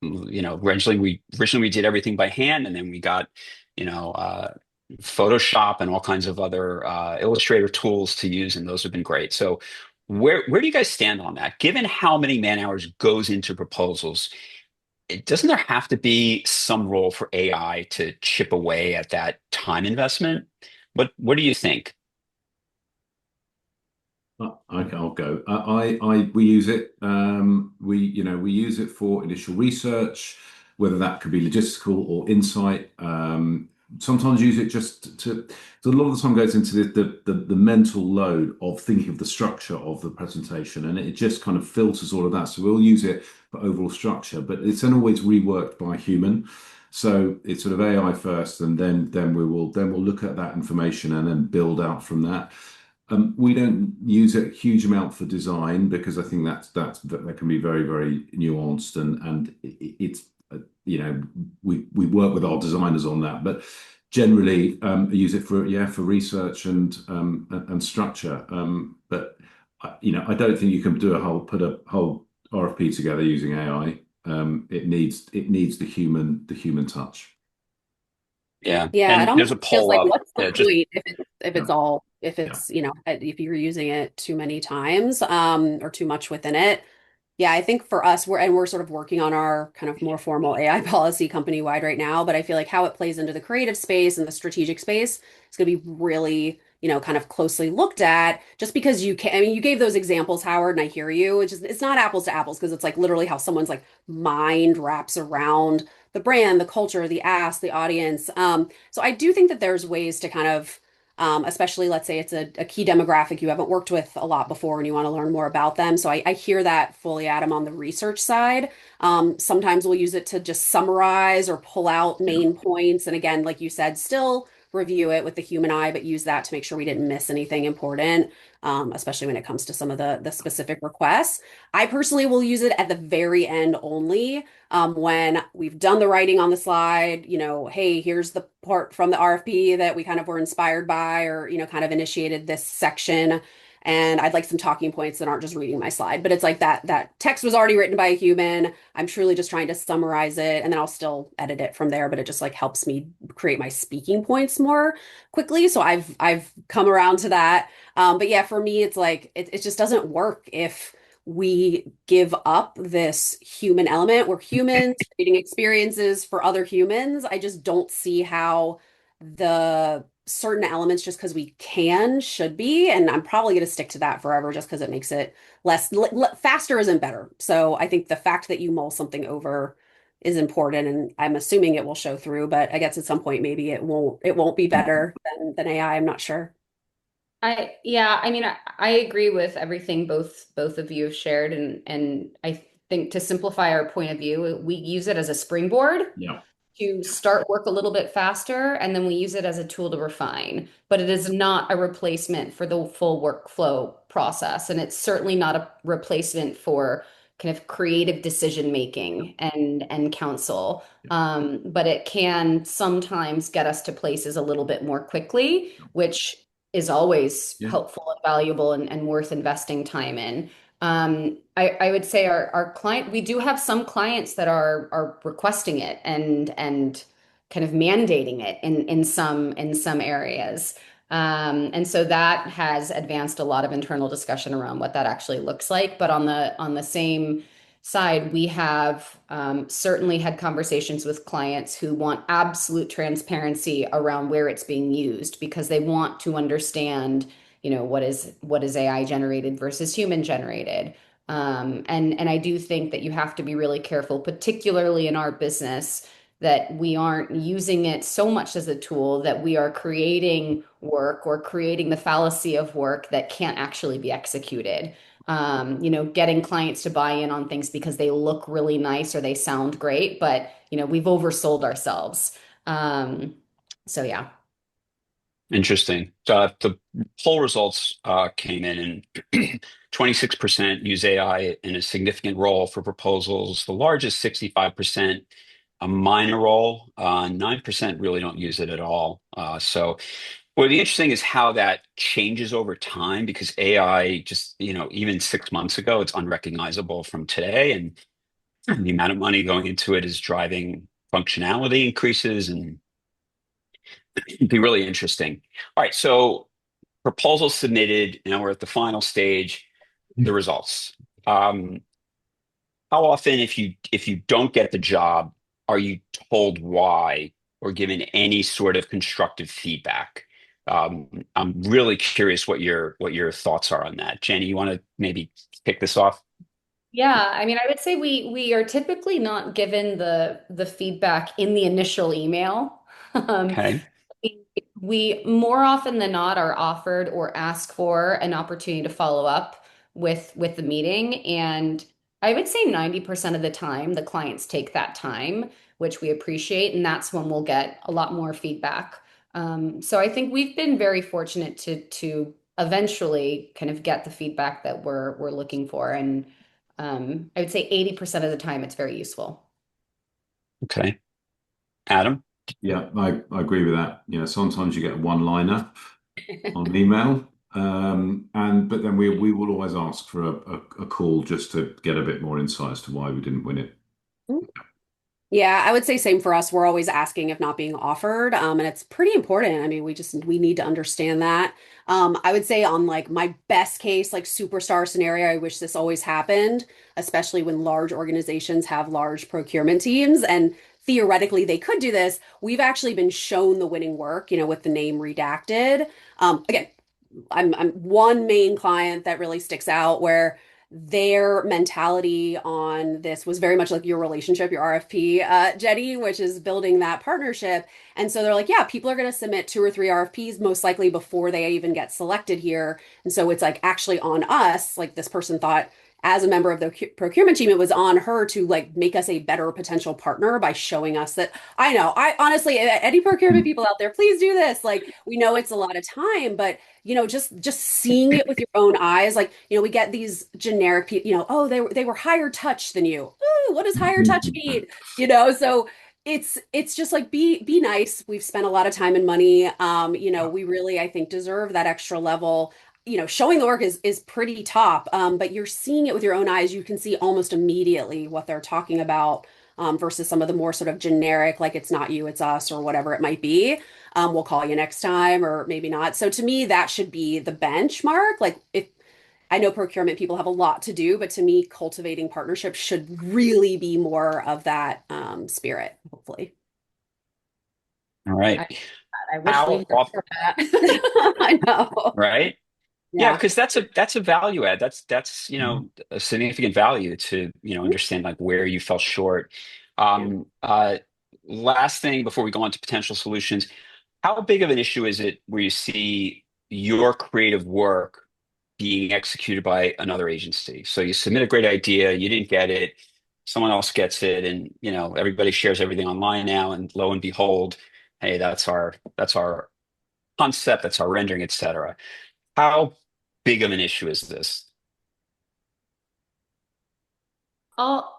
Originally we did everything by hand, and then we got, Photoshop and all kinds of other Illustrator tools to use, and those have been great. So where do you guys stand on that? Given how many man hours goes into proposals, doesn't there have to be some role for AI to chip away at that time investment? What do you think? I'll go. We use it. We use it for initial research, whether that could be logistical or insight. Sometimes use it just to. So a lot of the time goes into the mental load of thinking of the structure of the presentation, and it just kind of filters all of that. So we'll use it for overall structure, but it's then always reworked by a human. So it's sort of AI first, and then we'll look at that information and then build out from that. We don't use it a huge amount for design because I think that can be very, very nuanced, and it's we work with our designers on that, but generally use it for research and structure. But I don't think you can put a whole RFP together using AI. It needs the human touch. Yeah. Yeah, it And there's a almost feels poll like up. what's the Yeah, just point if Yeah, it's all if yeah. it's if you're using it too many times or too much within it. Yeah, I think for us we're sort of working on our kind of more formal AI policy company wide right now, but I feel like how it plays into the creative space and the strategic space is going to be really kind of closely looked at just because you can. I mean, you gave those examples, Howard, and I hear you. It's not apples to apples because it's like literally how someone's like mind wraps around the brand, the culture, the ask, the audience. So I do think that there's ways to kind of especially let's say it's a key demographic you haven't worked with a lot before and you want to learn more about them. So I hear that fully, Adam, on the research side. Sometimes we'll use it to just summarize or pull out Yeah. main points. And again, like you said, still review it with the human eye, but use that to make sure we didn't miss anything important, especially when it comes to some of the specific requests. I personally will use it at the very end only, when we've done the writing on the slide, hey, here's the part from the RFP that we kind of were inspired by, or, kind of initiated this section. And I'd like some talking points that aren't just reading my slide, but it's like that text was already written by a human. I'm truly just trying to summarize it, and then I'll still edit it from there, but it just like helps me create my speaking points more quickly. So I've come around to that. But yeah, for me, it's like it just doesn't work if we give up this human element. We're humans creating experiences for other humans. I just don't see how the certain elements, just because we can, should be. And I'm probably going to stick to that forever just because it makes it faster isn't better. So I think the fact that you mull something over is important, and I'm assuming it will show through, but I guess at some point maybe it won't be better than AI. I'm not sure. Yeah, I mean, I agree with everything both of you have shared, and I think to simplify our point of view, we use it as a springboard Yeah. to start work a little bit faster, and then we use it as a tool to refine. But it is not a replacement for the full workflow process, and it's certainly not a replacement for kind of creative decision making and counsel. But it can sometimes get us to places a little bit more quickly, which is always Yeah. helpful and valuable and worth investing time in. I would say our client, we do have some clients that are requesting it and kind of mandating it in some areas. And so that has advanced a lot of internal discussion around what that actually looks like. But on the same side, we have certainly had conversations with clients who want absolute transparency around where it's being used because they want to understand, what is AI generated versus human generated. And I do think that you have to be really careful, particularly in our business, that we aren't using it so much as a tool that we are creating work or creating the fallacy of work that can't actually be executed. Getting clients to buy in on things because they look really nice or they sound great, but we've oversold ourselves. So yeah. Interesting. The poll results came in, and 26% use AI in a significant role for proposals. The largest 65%, a minor role. 9% really don't use it at all. So what would be interesting is how that changes over time because AI just, even 6 months ago, it's unrecognizable from today. And the amount of money going into it is driving functionality increases and it'd be really interesting. All right, so proposal submitted. Now we're at the final stage, the results. How often, if you don't get the job, are you told why or given any sort of constructive feedback? I'm really curious what your thoughts are on that. Jenny, you want to maybe kick this off? Yeah, I mean, I would say we are typically not given the feedback in the initial email. Um, Okay. we more often than not are offered or ask for an opportunity to follow up with the meeting, and I would say 90% of the time the clients take that time, which we appreciate, and that's when we'll get a lot more feedback. So I think we've been very fortunate to eventually kind of get the feedback that we're looking for, and I would say 80% of the time it's very useful. Okay. Adam? Yeah, I agree with that. Sometimes you get a one-liner on email, and but then we will always ask for a call just to get a bit more insight as to why we didn't win it. Yeah, I would say same for us. We're always asking if not being offered. And it's pretty important. I mean, we need to understand that. I would say on like my best case, like superstar scenario, I wish this always happened, especially when large organizations have large procurement teams. And theoretically they could do this. We've actually been shown the winning work, with the name redacted. Again, I'm one main client that really sticks out where their mentality on this was very much like your relationship, your RFP, Jenny, which is building that partnership. And so they're like, yeah, people are going to submit 2 or 3 RFPs most likely before they even get selected here. And so it's like actually on us, like this person thought as a member of the procurement team, it was on her to like make us a better potential partner by showing us that I honestly, any procurement people out there, please do this. Like we know it's a lot of time, but just seeing it with your own eyes, like, we get these generic people, oh, they were higher touch than you. Ooh, what does higher touch mean? So it's just like be nice. We've spent a lot of time and money. We really, I think, deserve that extra level. Showing the work is pretty top. But you're seeing it with your own eyes. You can see almost immediately what they're talking about, versus some of the more sort of generic, like it's not you, it's us, or whatever it might be. We'll call you next time, or maybe not. So to me, that should be the benchmark. Like if I know procurement people have a lot to do, but to me, cultivating partnerships should really be more of that spirit, hopefully. All right. I, I wish we How were often, for that. I know. right? Yeah, Yeah. because that's a value add. That's a significant value to understand like where you fell short. Yeah. Last thing before we go on to potential solutions, how big of an issue is it where you see your creative work being executed by another agency? So you submit a great idea, you didn't get it, someone else gets it, and everybody shares everything online now, and lo and behold, hey, that's our concept, that's our rendering, etc. How big of an issue is this? I'll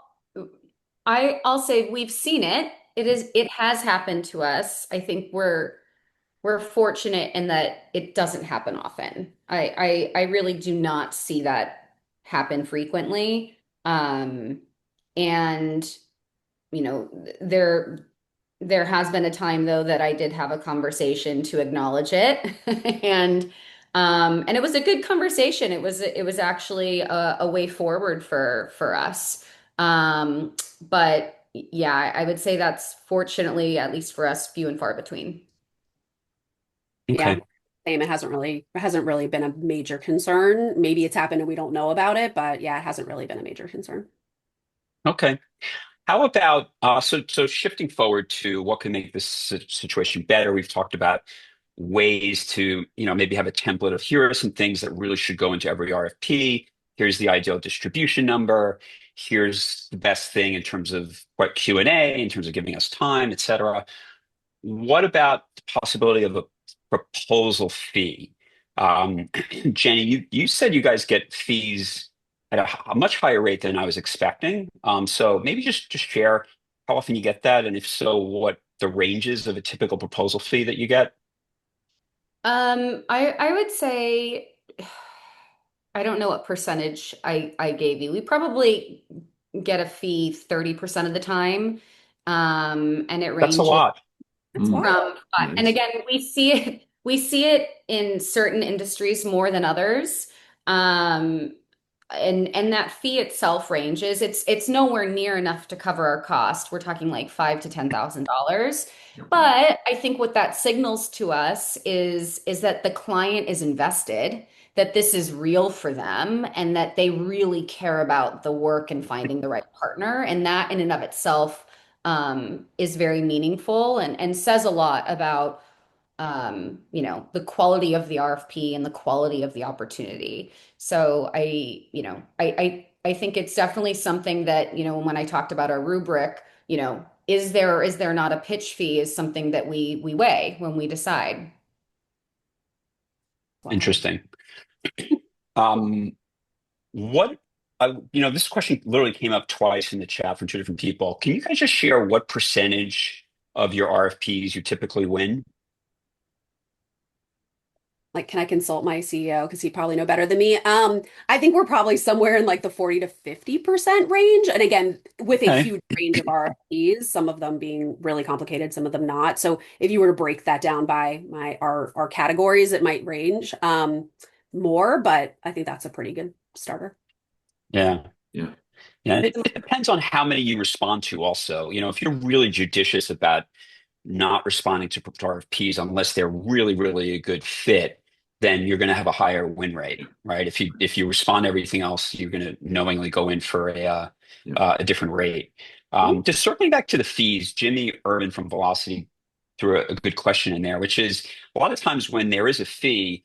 I'll say we've seen it. It has happened to us. I think we're fortunate in that it doesn't happen often. I really do not see that happen frequently. And there has been a time though that I did have a conversation to acknowledge it. And it was a good conversation. It was actually a way forward for us. But yeah, I would say that's fortunately, at least for us, few and far between. Yeah. Okay. Same. It hasn't really been a major concern. Maybe it's happened and we don't know about it, but yeah, it hasn't really been a major concern. Okay. How about so shifting forward to what can make this situation better? We've talked about ways to, maybe have a template of here are some things that really should go into every RFP. Here's the ideal distribution number. Here's the best thing in terms of what Q&A, in terms of giving us time, et cetera. What about the possibility of a proposal fee? Jenny, you said you guys get fees at a much higher rate than I was expecting. So maybe just share how often you get that, and if so, what the ranges of a typical proposal fee that you get. I would say I don't know what percentage I gave you. We probably get a fee 30% of the time. And it That's a ranges lot. That's wild. from and Yes. again, we see it in certain industries more than others. Um, and that fee itself ranges. It's nowhere near enough to cover our cost. We're talking like $5,000 to $10,000. But I think what that signals to us is that the client is invested, that this is real for them, and that they really care about the work and finding the right partner. And that in and of itself is very meaningful and says a lot about the quality of the RFP and the quality of the opportunity. So I think it's definitely something that, when I talked about our rubric, is there or is there not a pitch fee is something that we weigh when we decide. Wild. Interesting. Um, what this question literally came up twice in the chat from two different people. Can you guys just share what percentage of your RFPs you typically win? Like, can I consult my CEO? Because he'd probably know better than me. I think we're probably somewhere in like the 40 to 50% range. And again, with a Okay. huge range of RFPs, some of them being really complicated, some of them not. So if you were to break that down by our categories, it might range more, but I think that's a pretty good starter. Yeah. Yeah. Yeah, it depends on how many you respond to also. If you're really judicious about not responding to RFPs unless they're really, really a good fit, then you're going to have a higher win rate, right? If you respond to everything else, you're going to knowingly go in for Yeah. a different rate. Just circling back to the fees, Jimmy Urban from Velocity threw a good question in there, which is a lot of times when there is a fee,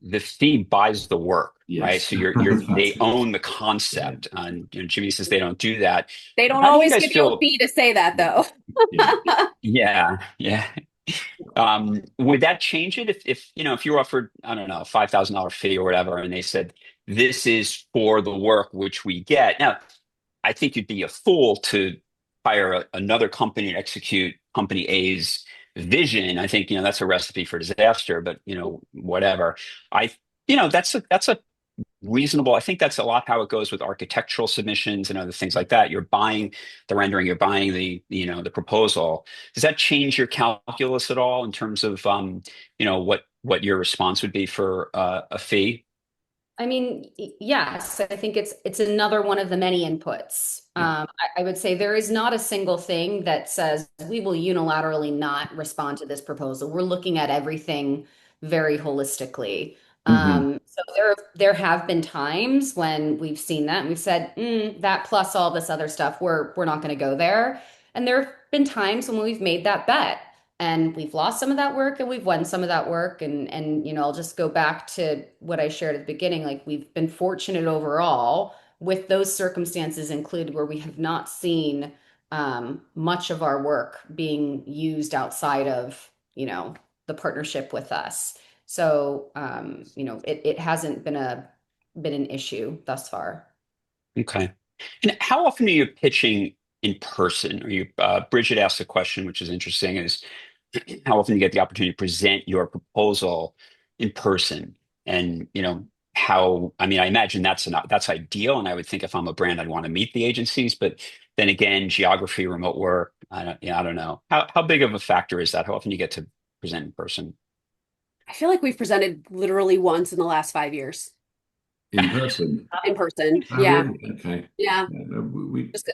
the fee buys the work, right? Yes. So That's they it. own the Yeah. concept, and Jimmy says they don't do that. They don't How do you always guys give you a feel? fee to say that though. Yeah. Yeah, yeah. Would that change it if you were offered, I don't know, $5,000 fee or whatever, and they said this is for the work which we get? Now, I think you'd be a fool to hire another company to execute company A's vision. I think that's a recipe for disaster. But whatever. I that's a reasonable. I think that's a lot how it goes with architectural submissions and other things like that. You're buying the rendering, you're buying the proposal. Does that change your calculus at all in terms of what your response would be for a fee? I mean, yes, I think it's another one of the many inputs. Yeah. I would say there is not a single thing that says we will unilaterally not respond to this proposal. We're looking at everything very holistically. Hmm. So there have been times when we've seen that and we've said, that plus all this other stuff, we're not going to go there. And there have been times when we've made that bet and we've lost some of that work and we've won some of that work, and I'll just go back to what I shared at the beginning. Like, we've been fortunate overall with those circumstances included where we have not seen much of our work being used outside of the partnership with us. So it hasn't been an issue thus far. Okay. And how often are you pitching in person? Or Bridget asked a question, which is interesting, is how often do you get the opportunity to present your proposal in person? And I mean, I imagine that's ideal. And I would think if I'm a brand, I'd want to meet the agencies. But then again, geography, remote work, I don't know. How big of a factor is that? How often do you get to present in person? I feel like we've presented literally once in the last 5 years In person. in person. Oh, Yeah. really? Okay. Yeah. Yeah, no, Just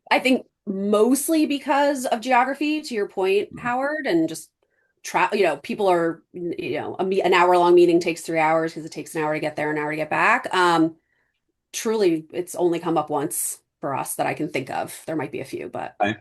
I think mostly because of geography, to your point, Howard, and just people are, an hour long meeting takes 3 hours because it takes an hour to get there, an hour to get back. Truly, it's only come up once for us that I can think of. There might be a few, but Okay.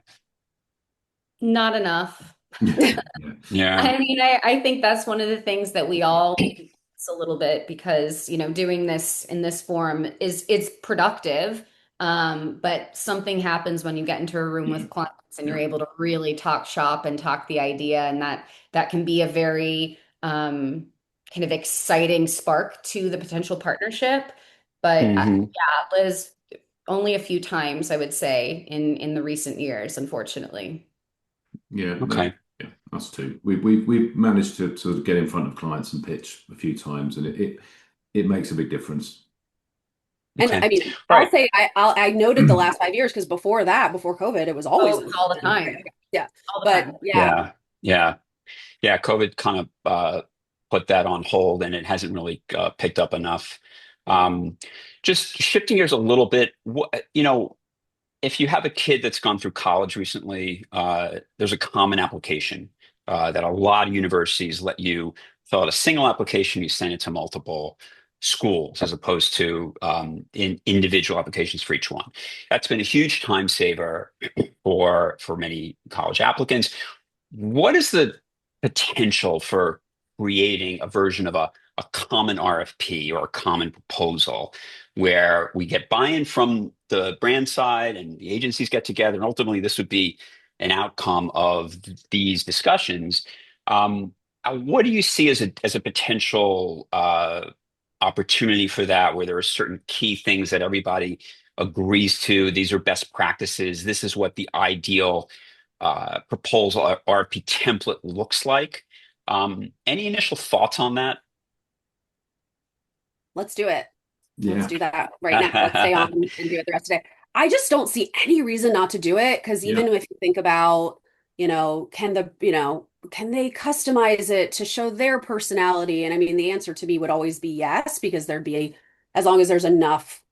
Not enough. yeah. Yeah. Yeah. I mean, I think that's one of the things that we all it's a little bit because, doing this in this form is productive. But something happens when you get into a room with clients and you're Yeah. able to really talk shop and talk the idea, and that can be a very kind of exciting spark to the potential partnership. But Hmm. yeah, Liz, only a few times I would say in the recent years, unfortunately. Yeah, no, Okay. yeah, us too. We've managed to sort of get in front of clients and pitch a few times, and it makes a big difference. and Okay. I mean, All I'll right. say I noted the last 5 years because before that, before COVID, it was always Oh, in it's all the person. Right? time. Okay. Yeah, All the but time. yeah, Yeah. Yeah. Yeah, COVID kind of put that on hold, and it hasn't really picked up enough. Um, just shifting gears a little bit, if you have a kid that's gone through college recently, there's a common application that a lot of universities let you fill out a single application. You send it to multiple schools as opposed to in individual applications for each one. That's been a huge time saver for many college applicants. What is the potential for creating a version of a common RFP or a common proposal where we get buy-in from the brand side and the agencies get together, and ultimately this would be an outcome of these discussions. What do you see as a potential opportunity for that, where there are certain key things that everybody agrees to? These are best practices. This is what the ideal proposal or RFP template looks like. Any initial thoughts on that? let's do it. Let's Yeah, do that right now. Let's stay on and do it the rest of the day. I just don't see any reason not to do it because yeah, even if you think about, can they customize it to show their personality? And I mean, the answer to me would always be yes, because as long as there's enough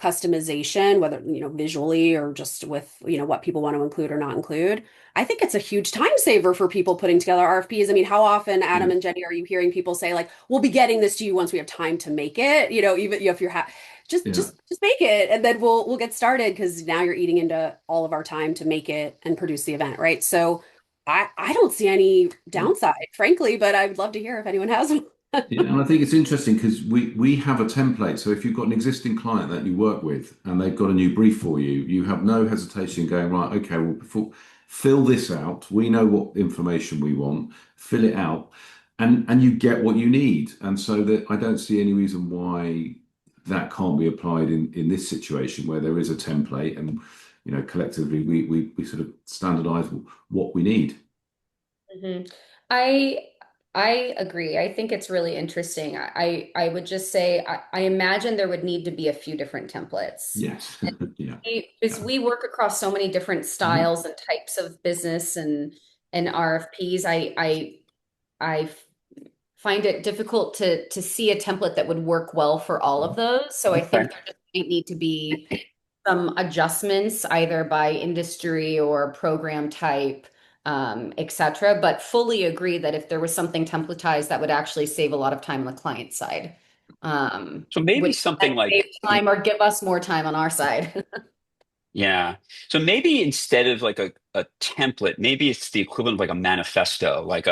customization, whether, visually or just with, what people want to include or not include. I think it's a huge time saver for people putting together RFPs. I mean, how often, Yeah, Adam and Jenny, are you hearing people say like, "We'll be getting this to you once we have time to make it." Even if you're just yeah, just make it, and then we'll get started because now you're eating into all of our time to make it and produce the event, right? So I don't see any yeah. downside, frankly, but I would love to hear if anyone has one. Yeah, and I think it's interesting because we have a template. So if you've got an existing client that you work with and they've got a new brief for you, you have no hesitation going, right, okay, well, fill this out. We know what information we want, fill it out, and you get what you need. And so that I don't see any reason why that can't be applied in this situation where there is a template and collectively we sort of standardize what we need. Mhm. I I agree. I think it's really interesting. I would just say I imagine there would need to be a few different templates. Yes. Yeah. Because we work across so many different Mhm. styles and types of business and RFPs, I find it difficult to see a template that would work well for all of those. So I Okay. think there just might need to be some adjustments either by industry or program type, et cetera. But fully agree that if there was something templatized that would actually save a lot of time on the client side, So maybe would something save like, time or give us more time on our side. yeah. So maybe instead of like a template, maybe it's the equivalent of like a manifesto, like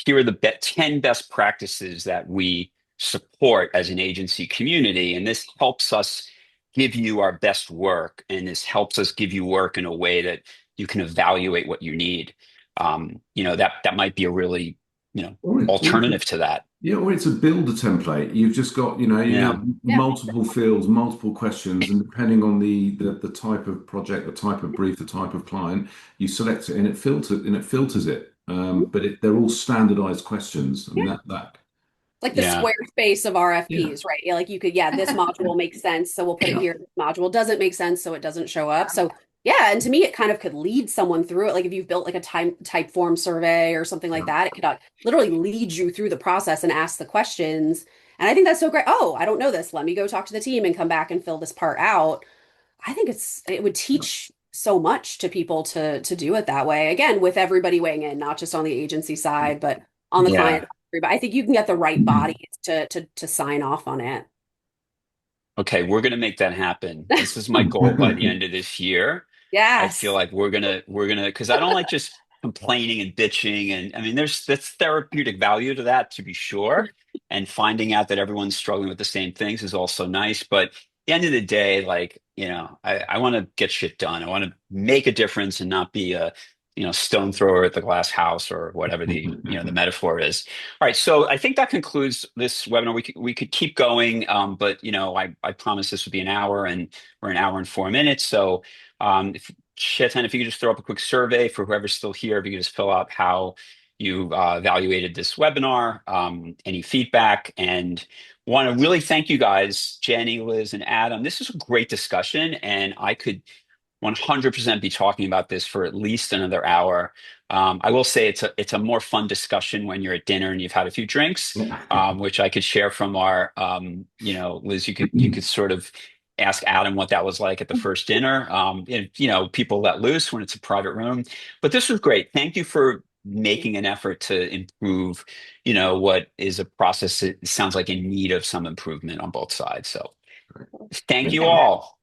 here are the 10 best practices that we support as an agency community. And this helps us give you our best work. And this helps us give you work in a way that you can evaluate what you need. That might be a really, Or it's alternative to that. Yeah, or it's a builder template. You've just got, you have Yeah. Yeah. multiple fields, multiple questions, and depending on the type of project, the type of brief, the type of client, you select it and it filters it. But they're all standardized questions. I mean that Like the Yeah. Squarespace of yeah, RFPs, right? Yeah, like you could, yeah, this module makes sense, so we'll put it yeah, here. This module doesn't make sense, so it doesn't show up. So yeah, and to me, it kind of could lead someone through it. Like if you've built like a type form survey or something like yeah, that, it could literally lead you through the process and ask the questions. And I think that's so great. Oh, I don't know this. Let me go talk to the team and come back and fill this part out. I think it would yeah, teach so much to people to do it that way. Again, with everybody weighing in, not just on the agency side, but on the client Yeah. side. But I think you can get the right bodies to sign off on it. Okay, we're gonna make that happen. This is my goal by the end of this year. I feel Yes. like we're gonna because I don't like just complaining and bitching, and I mean there's that's therapeutic value to that, to be sure. And finding out that everyone's struggling with the same things is also nice. But at the end of the day, like, I want to get shit done. I want to make a difference and not be a, stone thrower at the glass house or whatever the metaphor is. All right, so I think that concludes this webinar. We could keep going, but I promised this would be an hour, and we're an hour and 4 minutes. So, if Chetan, if you could just throw up a quick survey for whoever's still here, if you could just fill out how you evaluated this webinar, any feedback, and want to really thank you guys, Jenny, Liz, and Adam. This is a great discussion, and I could 100% be talking about this for at least another hour. I will say it's a more fun discussion when you're at dinner and you've had a few drinks, which I could share from our, Liz, you could sort of ask Adam what that was like at the first dinner. And, people let loose when it's a private room. But this was great. Thank you for making an effort to improve, what is a process that sounds like in need of some improvement on both sides. So thank you yeah. all.